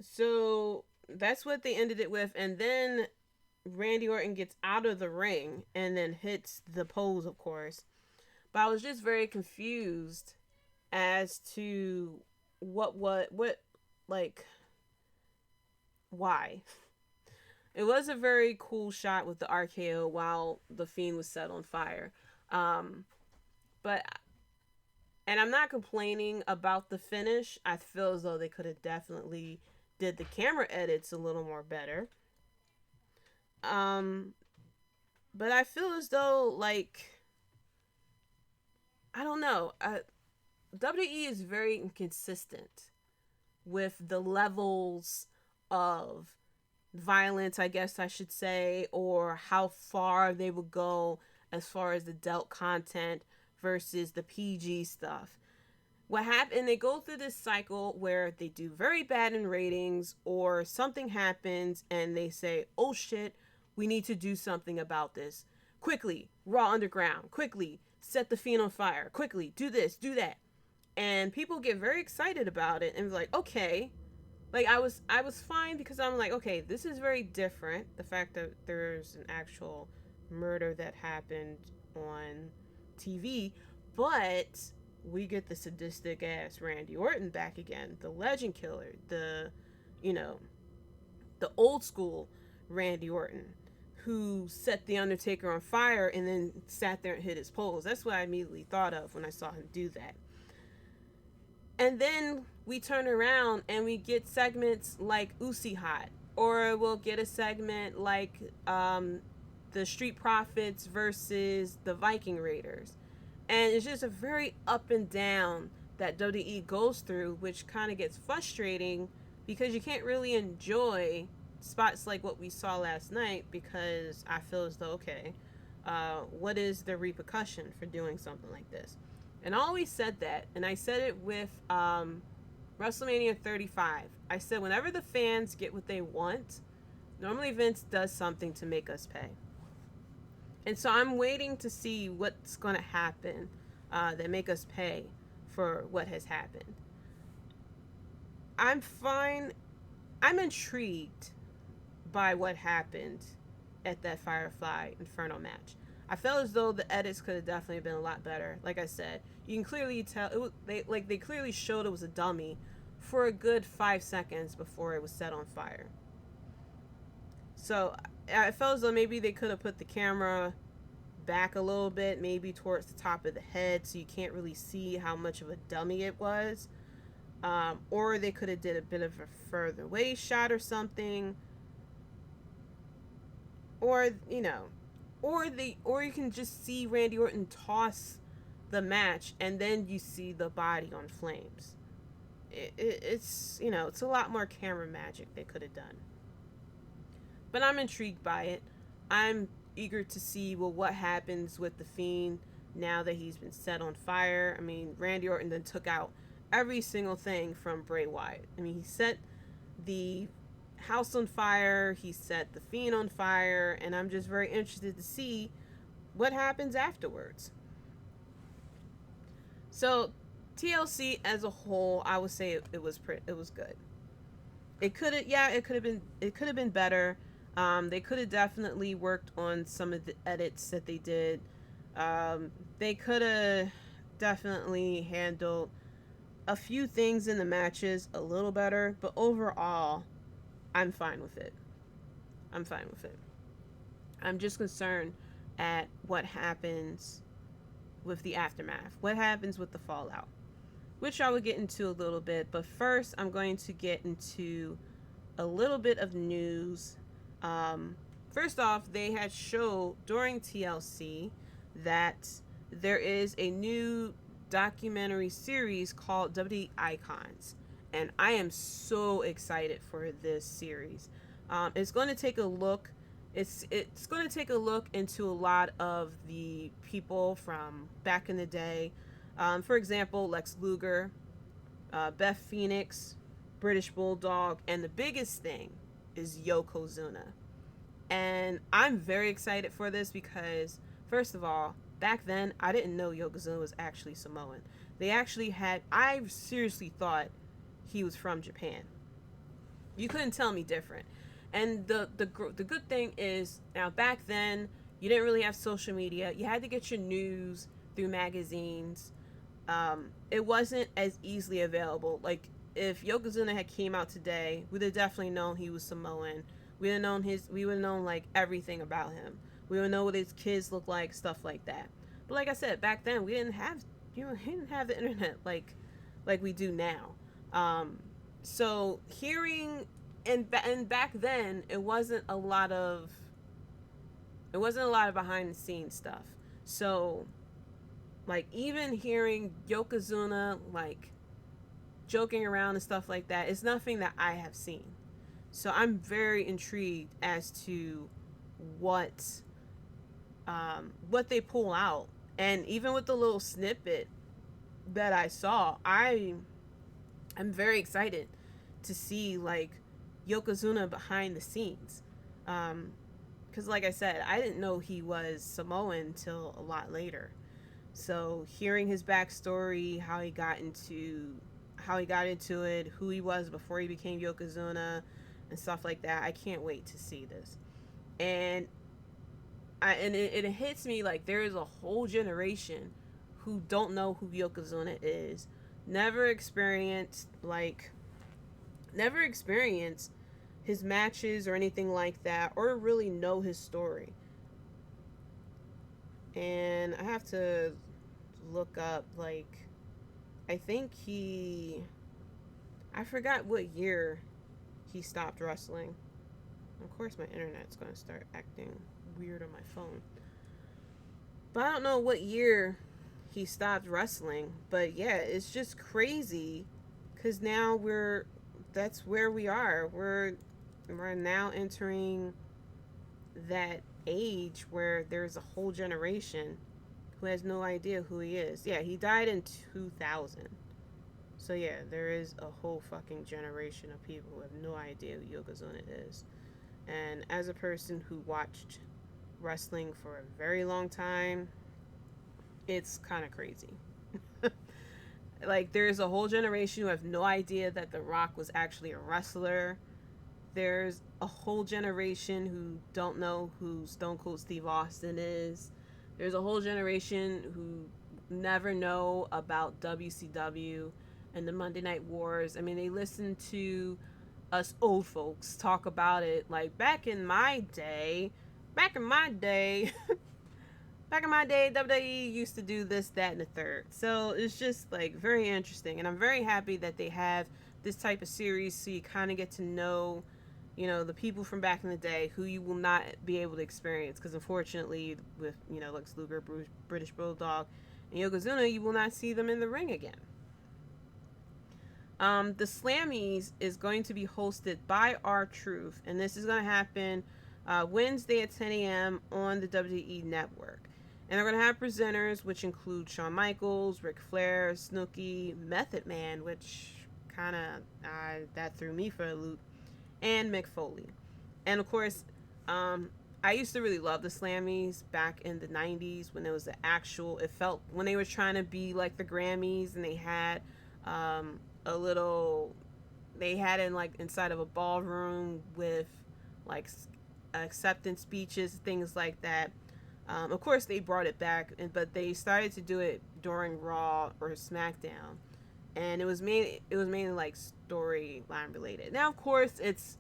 So that's what they ended it with, and then Randy Orton gets out of the ring and then hits the pose, of course. But I was just very confused as to why. It was a very cool shot with the RKO while the Fiend was set on fire. And I'm not complaining about the finish. I feel as though they could have definitely did the camera edits a little more better. But I feel as though, like, I don't know. WWE is very inconsistent with the levels of violence, I guess I should say, or how far they would go as far as the adult content versus the PG stuff. What happened, they go through this cycle where they do very bad in ratings, or something happens and they say, oh shit, we need to do something about this. Quickly, Raw Underground, quickly, set the Fiend on fire, quickly, do this, do that. And people get very excited about it and like, okay. Like, I was fine because I'm like, okay, this is very different. The fact that there's an actual murder that happened on TV, but we get the sadistic ass Randy Orton back again, the legend killer, the old school Randy Orton, who set the Undertaker on fire and then sat there and hit his pose. That's what I immediately thought of when I saw him do that. And then we turn around and we get segments like Uzi Hot, or we'll get a segment like the Street Profits versus the Viking Raiders. And it's just a very up and down that WWE goes through, which kind of gets frustrating because you can't really enjoy spots like what we saw last night, because I feel as though, okay, what is the repercussion for doing something like this? And I always said that, and I said it with WrestleMania 35. I said whenever the fans get what they want, normally Vince does something to make us pay. And so I'm waiting to see what's going to happen that make us pay for what has happened. I'm fine. I'm intrigued by what happened at that Firefly Inferno match. I felt as though the edits could have definitely been a lot better. Like I said, you can clearly tell they clearly showed it was a dummy for a good 5 seconds before it was set on fire. So I felt as though maybe they could have put the camera back a little bit, maybe towards the top of the head, so you can't really see how much of a dummy it was. Or they could have did a bit of a further away shot or something. Or you can just see Randy Orton toss the match and then you see the body on flames. It's a lot more camera magic they could have done. But I'm intrigued by it. I'm eager to see, well, what happens with the Fiend now that he's been set on fire. I mean, Randy Orton then took out every single thing from Bray Wyatt. I mean, he set the house on fire, he set the Fiend on fire, and I'm just very interested to see what happens afterwards. So TLC as a whole, I would say it was good. It could have been better. They could have definitely worked on some of the edits that they did. They could have definitely handled a few things in the matches a little better, but overall, I'm fine with it. I'm just concerned at what happens with the aftermath. What happens with the fallout? Which I will get into a little bit, but first I'm going to get into a little bit of news. First off, they had showed during TLC that there is a new documentary series called WWE Icons, and I am so excited for this series. It's going to take a look. It's going to take a look into a lot of the people from back in the day. For example, Lex Luger, Beth Phoenix, British Bulldog, and the biggest thing is Yokozuna. And I'm very excited for this because, first of all, back then, I didn't know Yokozuna was actually Samoan. I seriously thought he was from Japan. You couldn't tell me different. And the good thing is, now back then, you didn't really have social media. You had to get your news through magazines. It wasn't as easily available. Like, if Yokozuna had came out today, we'd have definitely known he was Samoan. We would have known like everything about him. We would know what his kids look like, stuff like that. But like I said, back then we didn't have the internet like we do now. So hearing and back then it wasn't a lot of behind the scenes stuff. So like even hearing Yokozuna like joking around and stuff like that is nothing that I have seen. So I'm very intrigued as to what they pull out. And even with the little snippet that I saw, I'm very excited to see like Yokozuna behind the scenes. Because like I said, I didn't know he was Samoan until a lot later. So hearing his backstory, how he got into it, who he was before he became Yokozuna, and stuff like that, I can't wait to see this. And it hits me like there is a whole generation who don't know who Yokozuna is, never experienced his matches or anything like that, or really know his story. And I have to look up, like, I forgot what year he stopped wrestling. Of course my internet's going to start acting weird on my phone. But I don't know what year he stopped wrestling. But yeah, it's just crazy because now that's where we are. We're now entering that age where there's a whole generation who has no idea who he is. Yeah, he died in 2000. So yeah, there is a whole fucking generation of people who have no idea who Yokozuna is. And as a person who watched wrestling for a very long time, it's kind of crazy. Like, there's a whole generation who have no idea that The Rock was actually a wrestler. There's a whole generation who don't know who Stone Cold Steve Austin is. There's a whole generation who never know about WCW and the Monday Night Wars. I mean, they listen to us old folks talk about it like back in my day, WWE used to do this, that, and the third. So it's just like very interesting, and I'm very happy that they have this type of series so you kind of get to know, the people from back in the day who you will not be able to experience, because unfortunately with Lex Luger, British Bulldog, and Yokozuna, you will not see them in the ring again. The Slammies is going to be hosted by R-Truth, and this is going to happen Wednesday at 10 a.m. on the WWE Network. And they're going to have presenters, which include Shawn Michaels, Ric Flair, Snooki, Method Man, which kind of, that threw me for a loop, and Mick Foley. And of course, I used to really love the Slammies back in the 90s when it was it felt, when they were trying to be like the Grammys, and they had they had it like inside of a ballroom with like acceptance speeches, things like that. Of course, they brought it back, but they started to do it during Raw or SmackDown, and it was mainly like storyline related. Now, of course, it's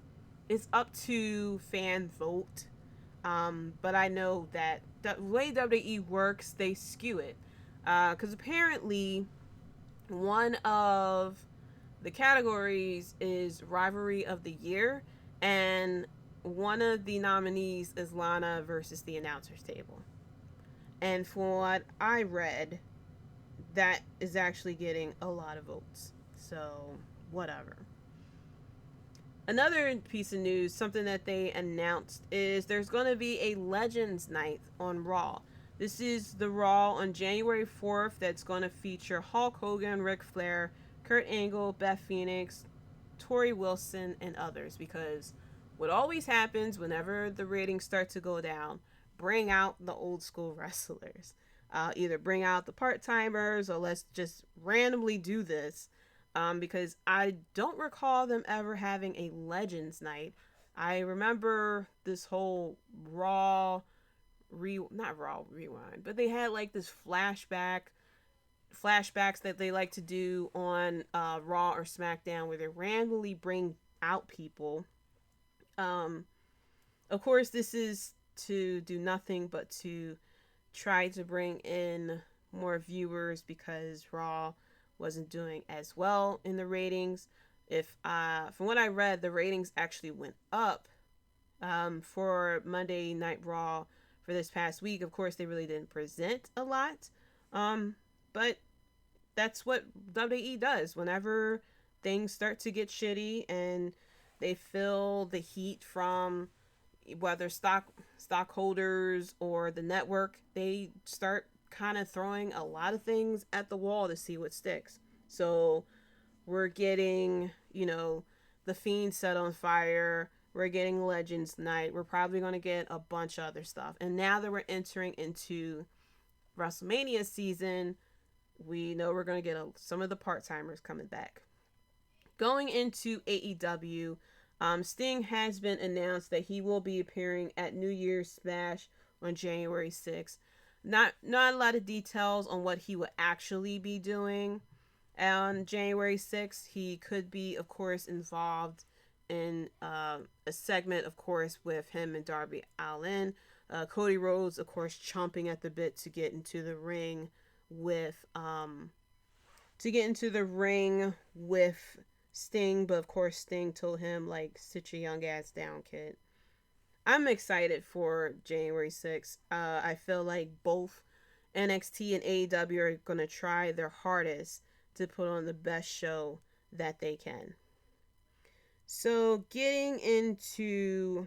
up to fan vote, but I know that the way WWE works, they skew it, because apparently one of the categories is Rivalry of the Year, and one of the nominees is Lana versus the Announcer's Table. And for what I read, that is actually getting a lot of votes. So, whatever. Another piece of news, something that they announced, is there's going to be a Legends Night on Raw. This is the Raw on January 4th that's going to feature Hulk Hogan, Ric Flair, Kurt Angle, Beth Phoenix, Tori Wilson, and others. Because what always happens whenever the ratings start to go down, bring out the old school wrestlers. Either bring out the part-timers, or let's just randomly do this. Because I don't recall them ever having a Legends Night. I remember this whole not Raw Rewind, but they had like this flashbacks that they like to do on Raw or SmackDown, where they randomly bring out people. Of course, this is to do nothing but to try to bring in more viewers, because Raw wasn't doing as well in the ratings. From what I read, the ratings actually went up for Monday Night Raw for this past week. Of course, they really didn't present a lot, but that's what WWE does whenever things start to get shitty and they feel the heat from whether stockholders or the network. They start kind of throwing a lot of things at the wall to see what sticks. So we're getting, the Fiend set on fire. We're getting Legends Night. We're probably going to get a bunch of other stuff. And now that we're entering into WrestleMania season, we know we're going to get some of the part-timers coming back. Going into AEW, Sting has been announced that he will be appearing at New Year's Smash on January 6th. Not a lot of details on what he will actually be doing on January 6th. He could be, of course, involved in a segment, of course, with him and Darby Allin. Cody Rhodes, of course, chomping at the bit to get into the ring with Sting, but of course Sting told him, like, sit your young ass down, kid. I'm excited for January 6th. I feel like both NXT and AEW are going to try their hardest to put on the best show that they can. So, getting into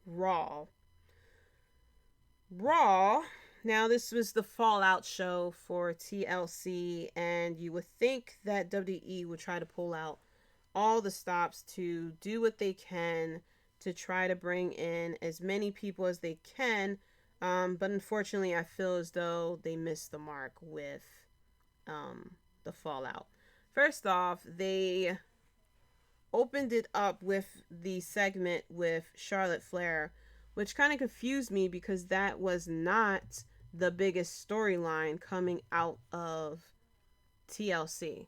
Raw. Now, this was the Fallout show for TLC, and you would think that WWE would try to pull out all the stops to do what they can to try to bring in as many people as they can, but unfortunately, I feel as though they missed the mark with the Fallout. First off, they opened it up with the segment with Charlotte Flair, which kind of confused me because that was not the biggest storyline coming out of TLC.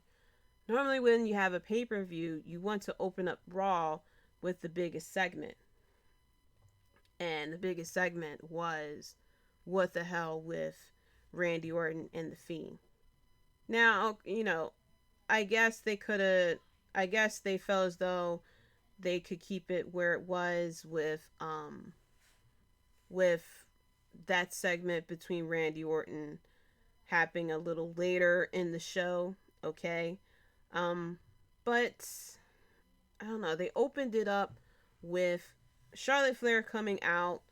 Normally when you have a pay-per-view, you want to open up Raw with the biggest segment. And the biggest segment was What the Hell with Randy Orton and The Fiend. Now, I guess they felt as though they could keep it where it was with that segment between Randy Orton happening a little later in the show, okay? But I don't know, they opened it up with Charlotte Flair coming out,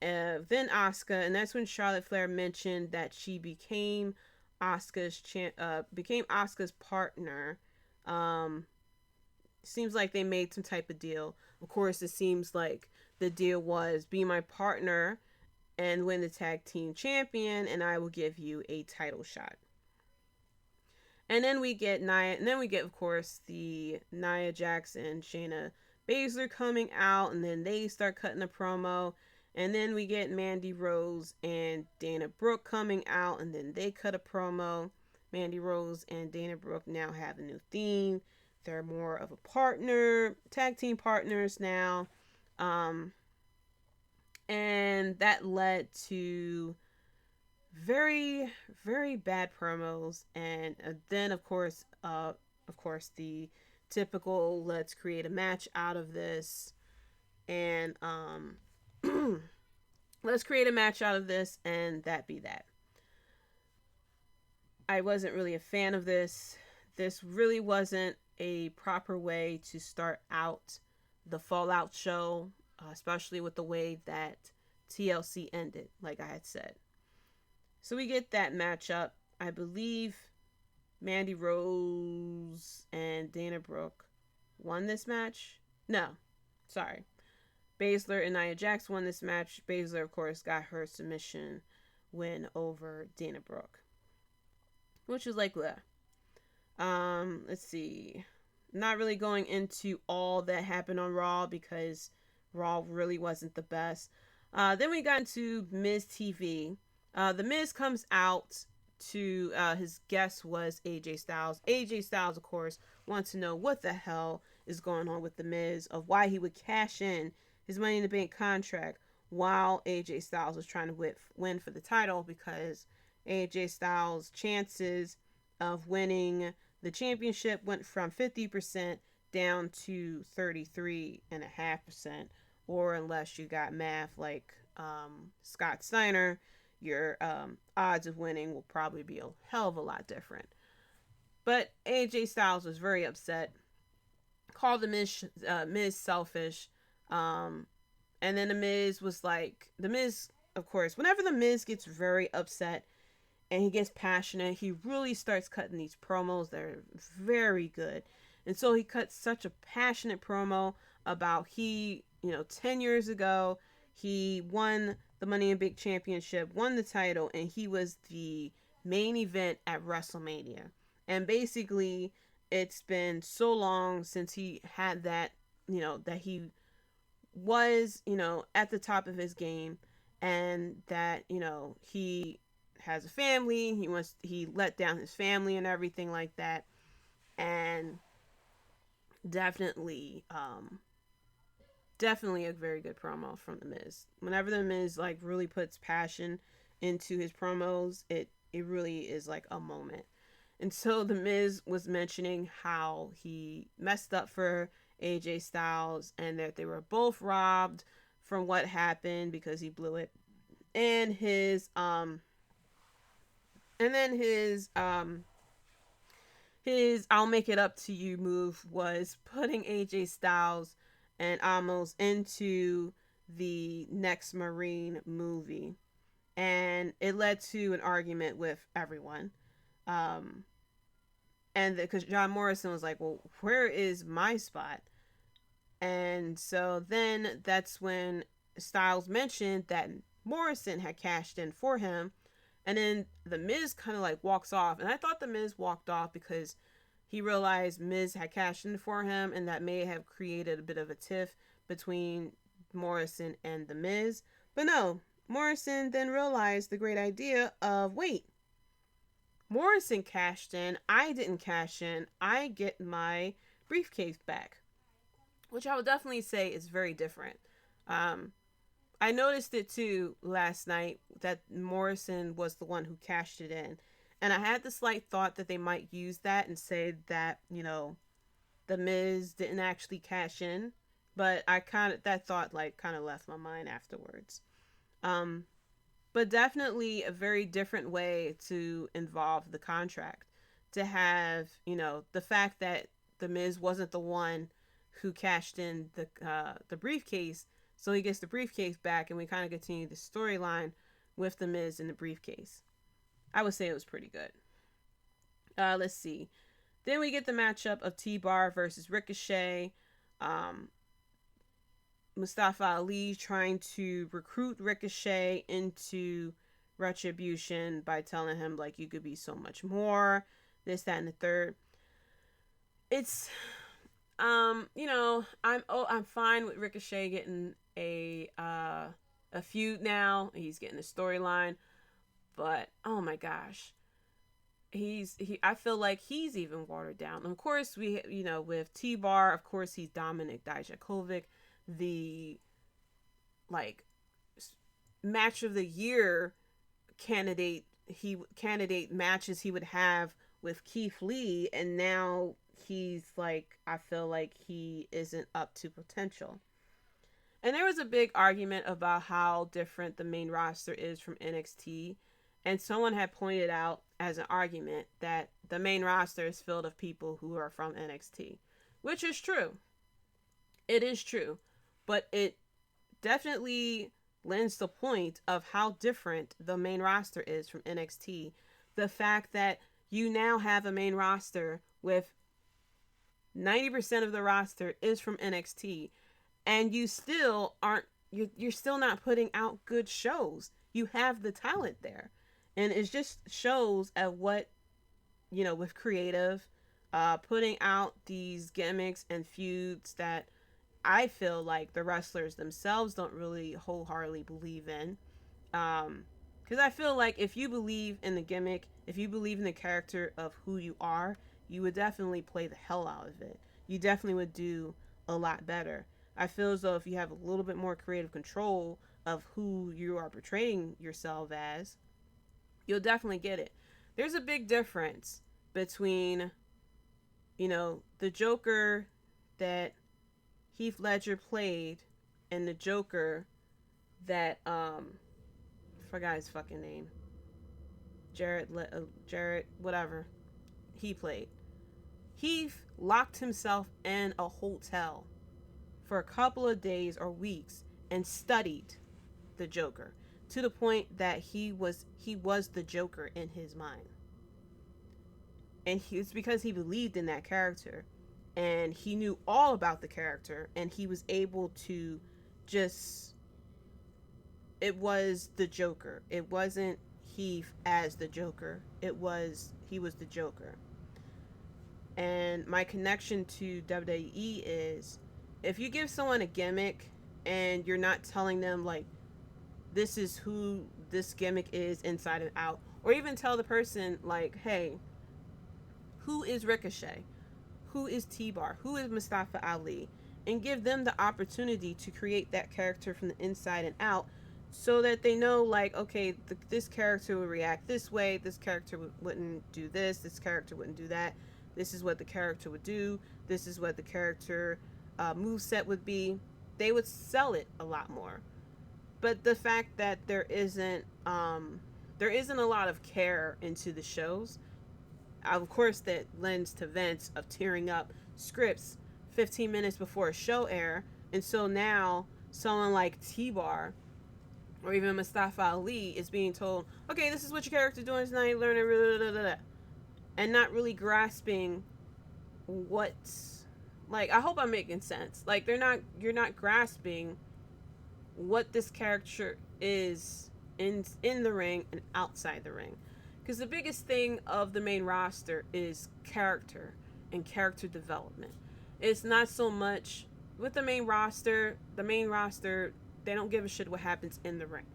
then Asuka, and that's when Charlotte Flair mentioned that she became Asuka's partner. Seems like they made some type of deal. Of course, it seems like the deal was be my partner and win the tag team champion, and I will give you a title shot. And then we get Nia, and then we get, of course, the Nia Jax and Shayna Baszler coming out, and then they start cutting a promo. And then we get Mandy Rose and Dana Brooke coming out, and then they cut a promo. Mandy Rose and Dana Brooke now have a new theme. They're more of a tag team partners now. And that led to very, very bad promos. And then, of course, the typical let's create a match out of this. And, let's create a match out of this, and that be that. I wasn't really a fan of this. This really wasn't a proper way to start out the Fallout show, especially with the way that TLC ended, like I had said. So we get that matchup. I believe Mandy Rose and Dana Brooke won this match. No, sorry. Baszler and Nia Jax won this match. Baszler, of course, got her submission win over Dana Brooke, which is like, bleh. Let's see. Not really going into all that happened on Raw because Raw really wasn't the best. Then we got into Miz TV. The Miz comes out to, his guest was AJ Styles. AJ Styles, of course, wants to know what the hell is going on with the Miz, of why he would cash in his Money in the Bank contract while AJ Styles was trying to win for the title, because AJ Styles' chances of winning the championship went from 50% down to 33.5%, or unless you got math like Scott Steiner, your odds of winning will probably be a hell of a lot different. But AJ Styles was very upset, called the Miz selfish, and then the Miz was like, of course, whenever the Miz gets very upset and he gets passionate, he really starts cutting these promos that are very good. And so he cut such a passionate promo about 10 years ago, he won the Money in Bank Championship, won the title, and he was the main event at WrestleMania. And basically, it's been so long since he had that, that he was, at the top of his game, and that, he has a family, he let down his family and everything like that. And definitely a very good promo from the Miz. Whenever the Miz like really puts passion into his promos, it really is like a moment. And so the Miz was mentioning how he messed up for AJ Styles, and that they were both robbed from what happened because he blew it. And his I'll make it up to you move was putting AJ Styles and Amos into the next Marine movie. And it led to an argument with everyone. And because John Morrison was like, well, where is my spot? And so then that's when Styles mentioned that Morrison had cashed in for him. And then the Miz kind of like walks off. And I thought the Miz walked off because he realized Miz had cashed in for him, and that may have created a bit of a tiff between Morrison and the Miz. But no, Morrison then realized the great idea of, wait, Morrison cashed in, I didn't cash in, I get my briefcase back. Which I would definitely say is very different. I noticed it too last night that Morrison was the one who cashed it in. And I had the slight thought that they might use that and say that, the Miz didn't actually cash in. But that thought kind of left my mind afterwards. But definitely a very different way to involve the contract. To have, the fact that the Miz wasn't the one who cashed in the briefcase, So he gets the briefcase back, and we kind of continue the storyline with The Miz in the briefcase. I would say it was pretty good. Let's see. Then we get the matchup of T-Bar versus Ricochet. Mustafa Ali trying to recruit Ricochet into Retribution by telling him, like, you could be so much more, this, that, and the third. It's, I'm fine with Ricochet getting a feud now. He's getting a storyline, but oh my gosh, I feel like he's even watered down. And of course, with T-Bar, of course, he's Dominic Dijakovic, the match of the year candidate matches he would have with Keith Lee, and now he's I feel like he isn't up to potential. And there was a big argument about how different the main roster is from NXT, and someone had pointed out as an argument that the main roster is filled of people who are from NXT, which is true. It is true, but it definitely lends the point of how different the main roster is from NXT. The fact that you now have a main roster with 90% of the roster is from NXT, and you still you're still not putting out good shows. You have the talent there, and it just shows at what, with creative, putting out these gimmicks and feuds that I feel like the wrestlers themselves don't really wholeheartedly believe in. Because I feel like if you believe in the gimmick, if you believe in the character of who you are, you would definitely play the hell out of it. You definitely would do a lot better. I feel as though if you have a little bit more creative control of who you are portraying yourself as, you'll definitely get it. There's a big difference between, the Joker that Heath Ledger played and the Joker that I forgot his fucking name. Jared whatever he played. Heath locked himself in a hotel for a couple of days or weeks and studied the Joker to the point that he was the Joker in his mind. And it's because he believed in that character. And he knew all about the character, and he was able to it was the Joker. It wasn't Heath as the Joker. He was the Joker. And my connection to WWE is, if you give someone a gimmick and you're not telling them, this is who this gimmick is inside and out, or even tell the person, hey, who is Ricochet? Who is T-Bar? Who is Mustafa Ali? And give them the opportunity to create that character from the inside and out, so that they know, okay, this character would react this way, this character wouldn't do this character wouldn't do that, this is what the character would do, this is what the character moveset would be. They would sell it a lot more. But the fact that there isn't a lot of care into the shows, of course, that lends to Vince of tearing up scripts 15 minutes before a show air. And so now someone like T-Bar or even Mustafa Ali is being told, okay, this is what your character's doing tonight, learn it, blah, blah, blah, blah, and not really grasping what's, I hope I'm making sense. You're not grasping what this character is in the ring and outside the ring. Because the biggest thing of the main roster is character and character development. It's not so much with the main roster, they don't give a shit what happens in the ring.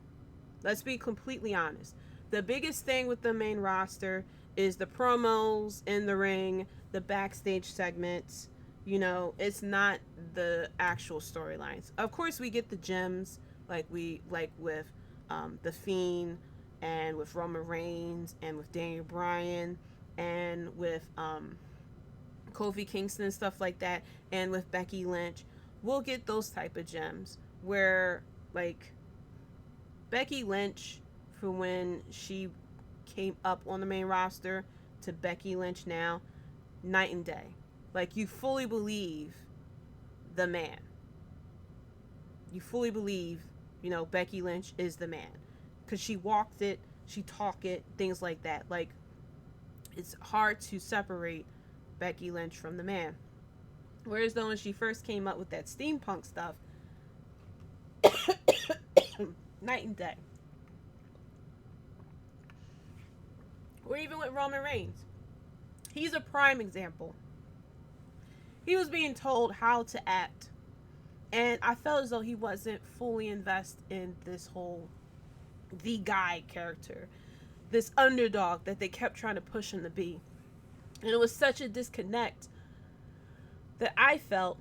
Let's be completely honest. The biggest thing with the main roster is the promos in the ring, the backstage segments. It's not the actual storylines. Of course, we get the gems, like with the Fiend, and with Roman Reigns, and with Daniel Bryan, and with Kofi Kingston and stuff like that, and with Becky Lynch. We'll get those type of gems where, Becky Lynch, for when she came up on the main roster, to Becky Lynch now, night and day. You fully believe the man. you fully believe, Becky Lynch is the man. Because she walked it, she talked it, things like that. Like, it's hard to separate Becky Lynch from the man. Whereas though when she first came up with that steampunk stuff, night and day. Or even with Roman Reigns. He's a prime example. He was being told how to act. And I felt as though he wasn't fully invested in this whole the guy character. This underdog that they kept trying to push him to be. And it was such a disconnect that I felt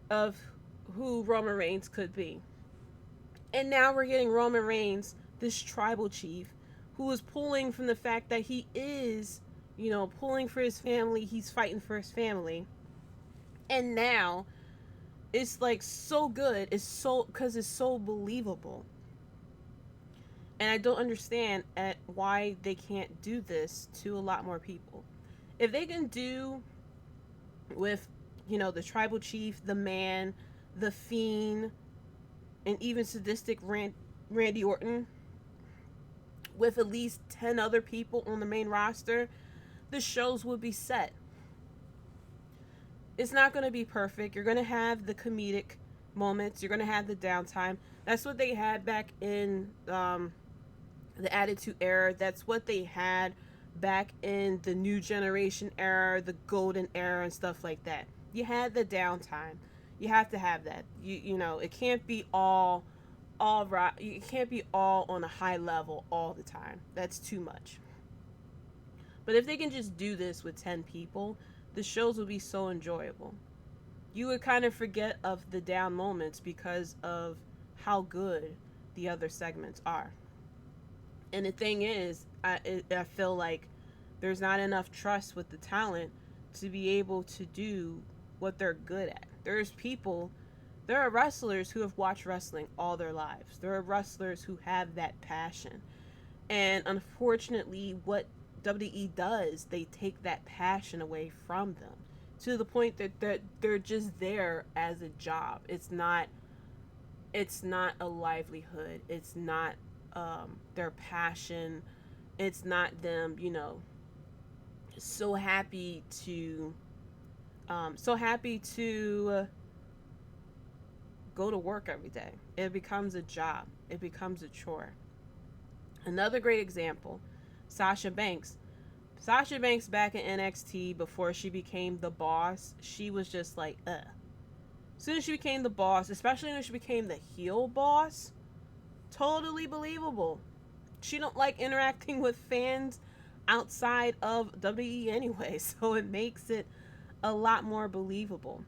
of who Roman Reigns could be. And now we're getting Roman Reigns, this tribal chief, who is pulling from the fact that he is, pulling for his family. He's fighting for his family. And now it's like so good. Because it's so believable. And I don't understand why they can't do this to a lot more people. If they can do with, the tribal chief, the man, the Fiend, and even sadistic Randy Orton, with at least 10 other people on the main roster, the shows would be set. It's not going to be perfect. You're going to have the comedic moments. You're going to have the downtime. That's what they had back in the Attitude Era. That's what they had back in the New Generation era, the Golden Era, and stuff like that. You had the downtime. You have to have that. It can't be all right. It can't be all on a high level all the time. That's too much. But if they can just do this with 10 people, the shows will be so enjoyable. You would kind of forget of the down moments because of how good the other segments are. And the thing is, I feel like there's not enough trust with the talent to be able to do what they're good at. There are wrestlers who have watched wrestling all their lives. There are wrestlers who have that passion. And unfortunately, what WWE does, they take that passion away from them to the point that they're just there as a job. It's not a livelihood. It's not their passion. It's not them, so happy to go to work every day. It becomes a job. It becomes a chore. Another great example, Sasha Banks. Sasha Banks back in NXT before she became the boss, she was just like, As soon as she became the boss, especially when she became the heel boss, totally believable. She don't like interacting with fans outside of WWE anyway, so it makes it a lot more believable.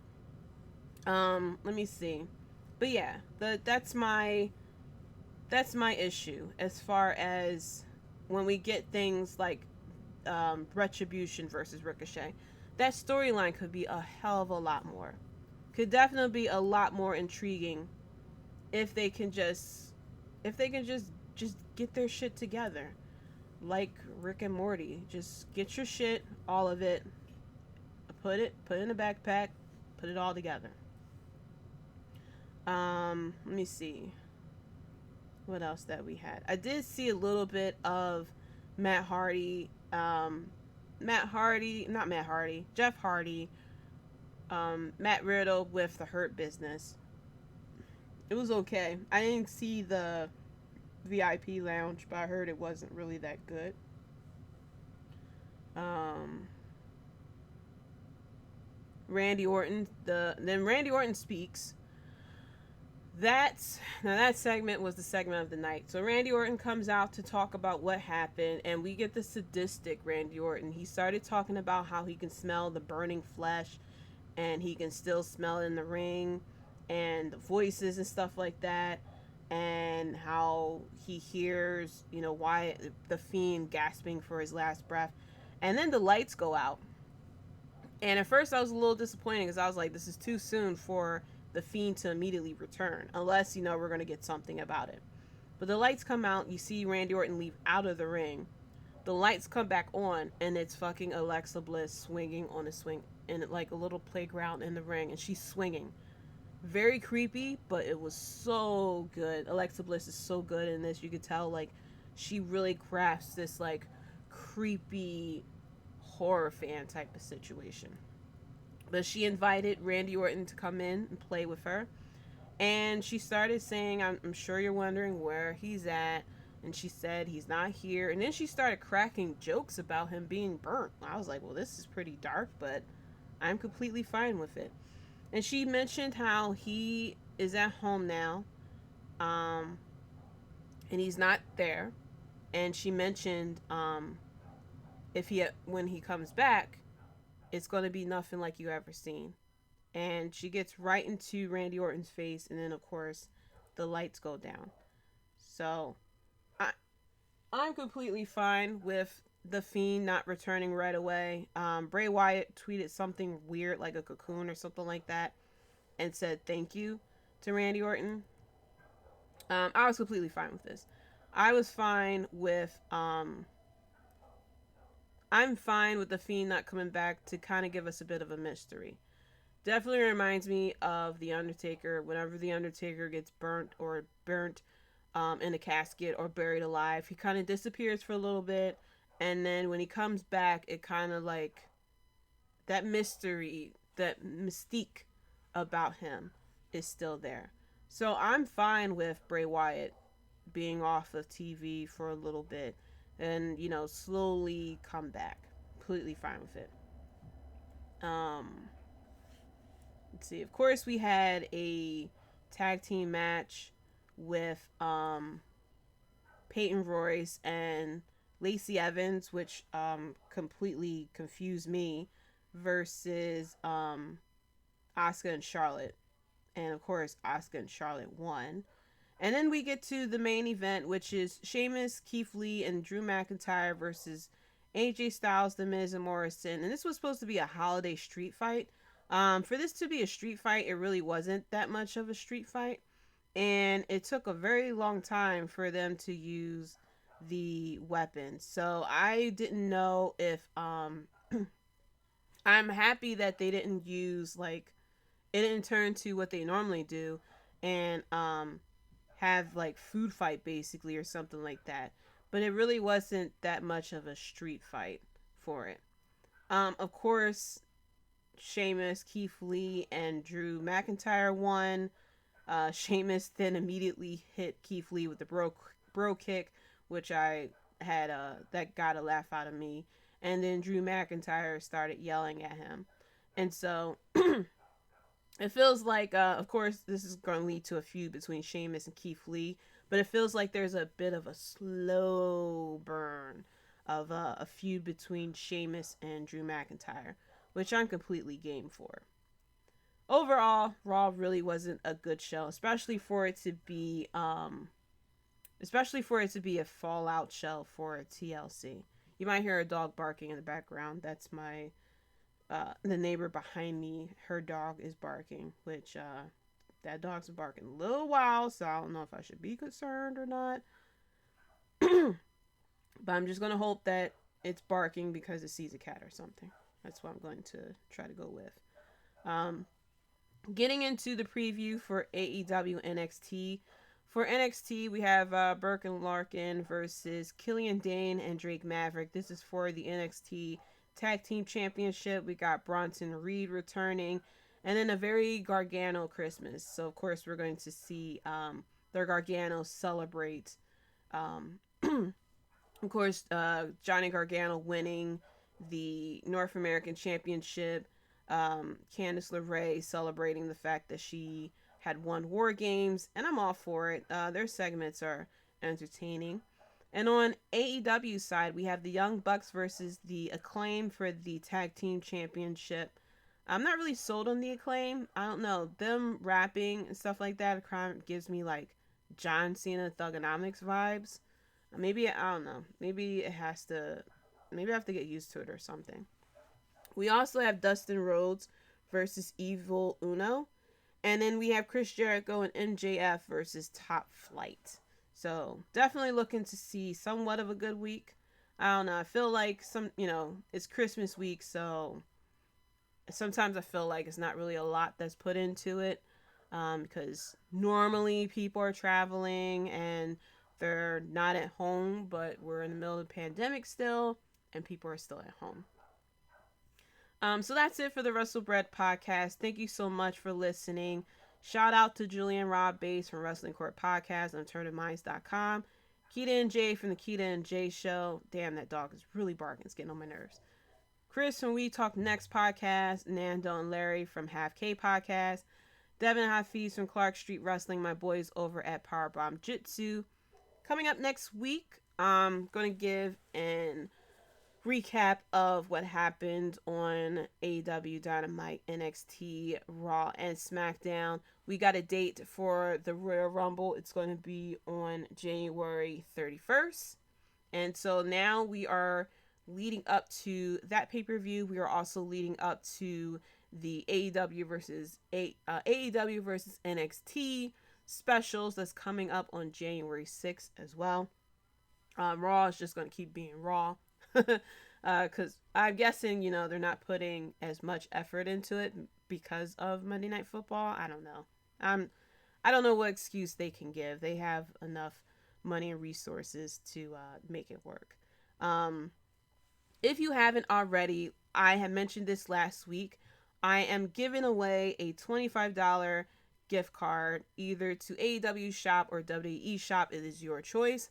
Let me see. But yeah, that's my issue as far as when we get things like Retribution versus Ricochet. That storyline could be a hell of a lot more. Could definitely be a lot more intriguing if they can just get their shit together. Like Rick and Morty. Just get your shit, all of it, put it in a backpack, put it all together. Let me see what else that we had. I did see a little bit of Jeff Hardy, Matt Riddle with the Hurt Business. It was okay. I didn't see the VIP lounge, but I heard it wasn't really that good. Randy Orton, then Randy Orton speaks. That segment was the segment of the night. So Randy Orton comes out to talk about what happened, and we get the sadistic Randy Orton. He started talking about how he can smell the burning flesh, and he can still smell it in the ring, and the voices and stuff like that, and how he hears, Wyatt, the Fiend, gasping for his last breath. And then the lights go out. And at first I was a little disappointed because I was like, this is too soon for the Fiend to immediately return, unless, we're going to get something about it. But the lights come out, you see Randy Orton leave out of the ring. The lights come back on, and it's fucking Alexa Bliss swinging on a swing in like a little playground in the ring, and she's swinging Very creepy, but it was so good. Alexa Bliss is so good in this. You could tell, like, she really grasps this, like, creepy horror fan type of situation. But she invited Randy Orton to come in and play with her. And she started saying, I'm sure you're wondering where he's at. And she said he's not here. And then she started cracking jokes about him being burnt. I was like, well, this is pretty dark, but I'm completely fine with it. And she mentioned how he is at home now, and he's not there. And she mentioned when he comes back, it's going to be nothing like you ever seen. And she gets right into Randy Orton's face, and then of course the lights go down. So I'm completely fine with the Fiend not returning right away. Bray Wyatt tweeted something weird, like a cocoon or something like that, and said thank you to Randy Orton. I was completely fine with this. I was fine with I'm fine with the Fiend not coming back to kind of give us a bit of a mystery. Definitely reminds me of The Undertaker. Whenever The Undertaker gets burnt in a casket or buried alive, he kind of disappears for a little bit, and then when he comes back, it kind of like that mystery, that mystique about him is still there. So I'm fine with Bray Wyatt being off of TV for a little bit and, slowly come back. Completely fine with it. Let's see. Of course, we had a tag team match with Peyton Royce and Lacey Evans, which completely confused me, versus Asuka and Charlotte. And of course, Asuka and Charlotte won. And then we get to the main event, which is Sheamus, Keith Lee, and Drew McIntyre versus AJ Styles, The Miz, and Morrison. And this was supposed to be a holiday street fight. For this to be a street fight, it really wasn't that much of a street fight. And it took a very long time for them to use the weapons. So I didn't know if I'm happy that they didn't use, like, it didn't turn to what they normally do and have like food fight basically or something like that. But it really wasn't that much of a street fight for it. Of course, Sheamus, Keith Lee, and Drew McIntyre won. Sheamus then immediately hit Keith Lee with the bro kick, which I had that got a laugh out of me. And then Drew McIntyre started yelling at him. And so it feels like, of course, this is going to lead to a feud between Sheamus and Keith Lee, but it feels like there's a bit of a slow burn of a feud between Sheamus and Drew McIntyre, which I'm completely game for. Overall, Raw really wasn't a good show, especially for it to be a fallout show for TLC. You might hear a dog barking in the background. That's my the neighbor behind me. Her dog is barking, which that dog's been barking a little while, so I don't know if I should be concerned or not. But I'm just gonna hope that it's barking because it sees a cat or something. That's what I'm going to try to go with. Getting into the preview for AEW NXT. For NXT, we have Burke and Larkin versus Killian Dane and Drake Maverick. This is for the NXT Tag Team Championship. We got Bronson Reed returning, and then a very Gargano Christmas. So, of course, we're going to see their Gargano celebrate. Of course, Johnny Gargano winning the North American Championship. Candice LeRae celebrating the fact that she had won War Games, and I'm all for it. Their segments are entertaining. And on AEW side, we have the Young Bucks versus the Acclaim for the Tag Team Championship. I'm not really sold on the Acclaim. I don't know. Them rapping and stuff like that kind of gives me like John Cena Thugonomics vibes. Maybe, I don't know. Maybe I have to get used to it or something. We also have Dustin Rhodes versus Evil Uno. And then we have Chris Jericho and MJF versus Top Flight. So definitely looking to see somewhat of a good week. I don't know. I feel like it's Christmas week, so sometimes I feel like it's not really a lot that's put into it. because normally people are traveling and they're not at home, but we're in the middle of the pandemic still, and people are still at home. So that's it for the Wrestlebread podcast. Thank you so much for listening. Shout out to Julian Rob Bass from Wrestling Court Podcast on AlternativeMinds.com. Keita and Jay from the Keita and Jay Show. Damn, that dog is really barking. It's getting on my nerves. Chris from We Talk Next Podcast. Nando and Larry from Half K Podcast. Devin Hafiz from Clark Street Wrestling. My boys over at Powerbomb Jitsu. Coming up next week, I'm going to give an recap of what happened on AEW Dynamite, NXT, Raw, and SmackDown. We got a date for the Royal Rumble. It's going to be on January 31st. And so now we are leading up to that pay-per-view. We are also leading up to the AEW versus NXT specials that's coming up on January 6th as well. Raw is just going to keep being Raw. Because I'm guessing, they're not putting as much effort into it because of Monday Night Football. I don't know. I don't know what excuse they can give. They have enough money and resources to make it work. If you haven't already, I had mentioned this last week. I am giving away a $25 gift card either to AEW Shop or WWE Shop. It is your choice.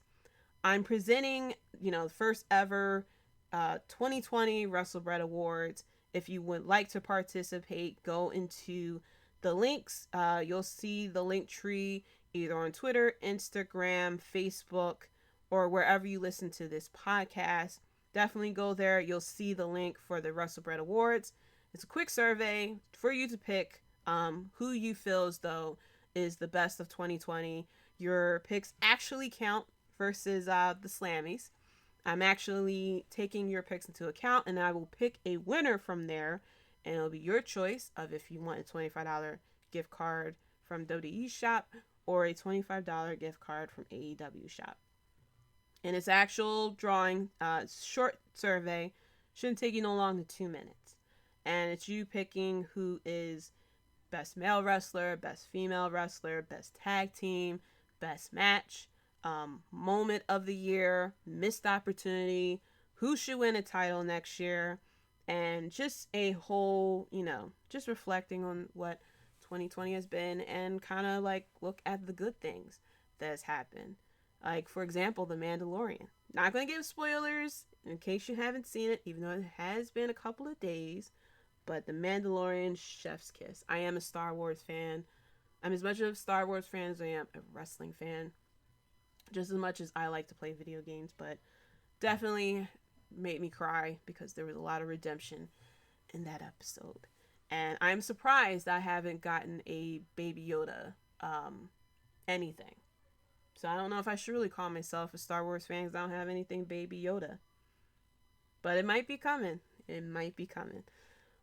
I'm presenting, the first ever 2020 Wrestlebread Awards. If you would like to participate, go into the links. You'll see the Linktree either on Twitter, Instagram, Facebook, or wherever you listen to this podcast. Definitely go there. You'll see the link for the Wrestlebread Awards. It's a quick survey for you to pick who you feel as though is the best of 2020. Your picks actually count versus the Slammies. I'm actually taking your picks into account, and I will pick a winner from there, and it'll be your choice of if you want a $25 gift card from WWE Shop or a $25 gift card from AEW Shop. And it's actual drawing, short survey, shouldn't take you no longer than 2 minutes. And it's you picking who is best male wrestler, best female wrestler, best tag team, best match, moment of the year, missed opportunity, who should win a title next year, and just a whole, just reflecting on what 2020 has been and kind of like look at the good things that has happened. Like, for example, The Mandalorian. Not going to give spoilers in case you haven't seen it, even though it has been a couple of days, but The Mandalorian, chef's kiss. I am a Star Wars fan. I'm as much of a Star Wars fan as I am a wrestling fan. Just as much as I like to play video games, but definitely made me cry because there was a lot of redemption in that episode. And I'm surprised I haven't gotten a Baby Yoda anything. So I don't know if I should really call myself a Star Wars fan because I don't have anything Baby Yoda. But it might be coming.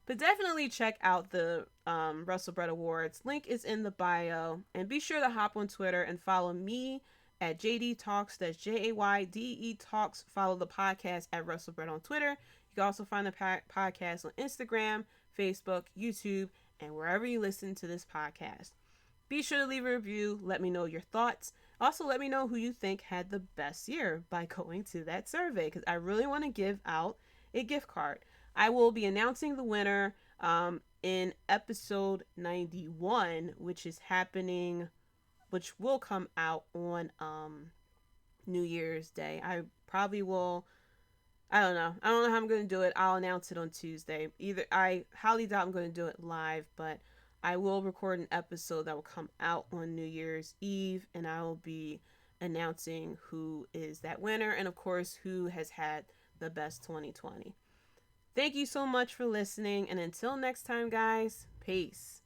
But definitely check out the Wrestlebread Awards. Link is in the bio. And be sure to hop on Twitter and follow me at Jaydee Talks. That's Jayde Talks. Follow the podcast at Wrestlebread on Twitter. You can also find the podcast on Instagram, Facebook, YouTube, and wherever you listen to this podcast. Be sure to leave a review. Let me know your thoughts. Also, let me know who you think had the best year by going to that survey, because I really want to give out a gift card. I will be announcing the winner in episode 91, which will come out on New Year's Day. I don't know how I'm going to do it. I'll announce it on Tuesday. I highly doubt I'm going to do it live, but I will record an episode that will come out on New Year's Eve, and I will be announcing who is that winner and, of course, who has had the best 2020. Thank you so much for listening, and until next time, guys, peace.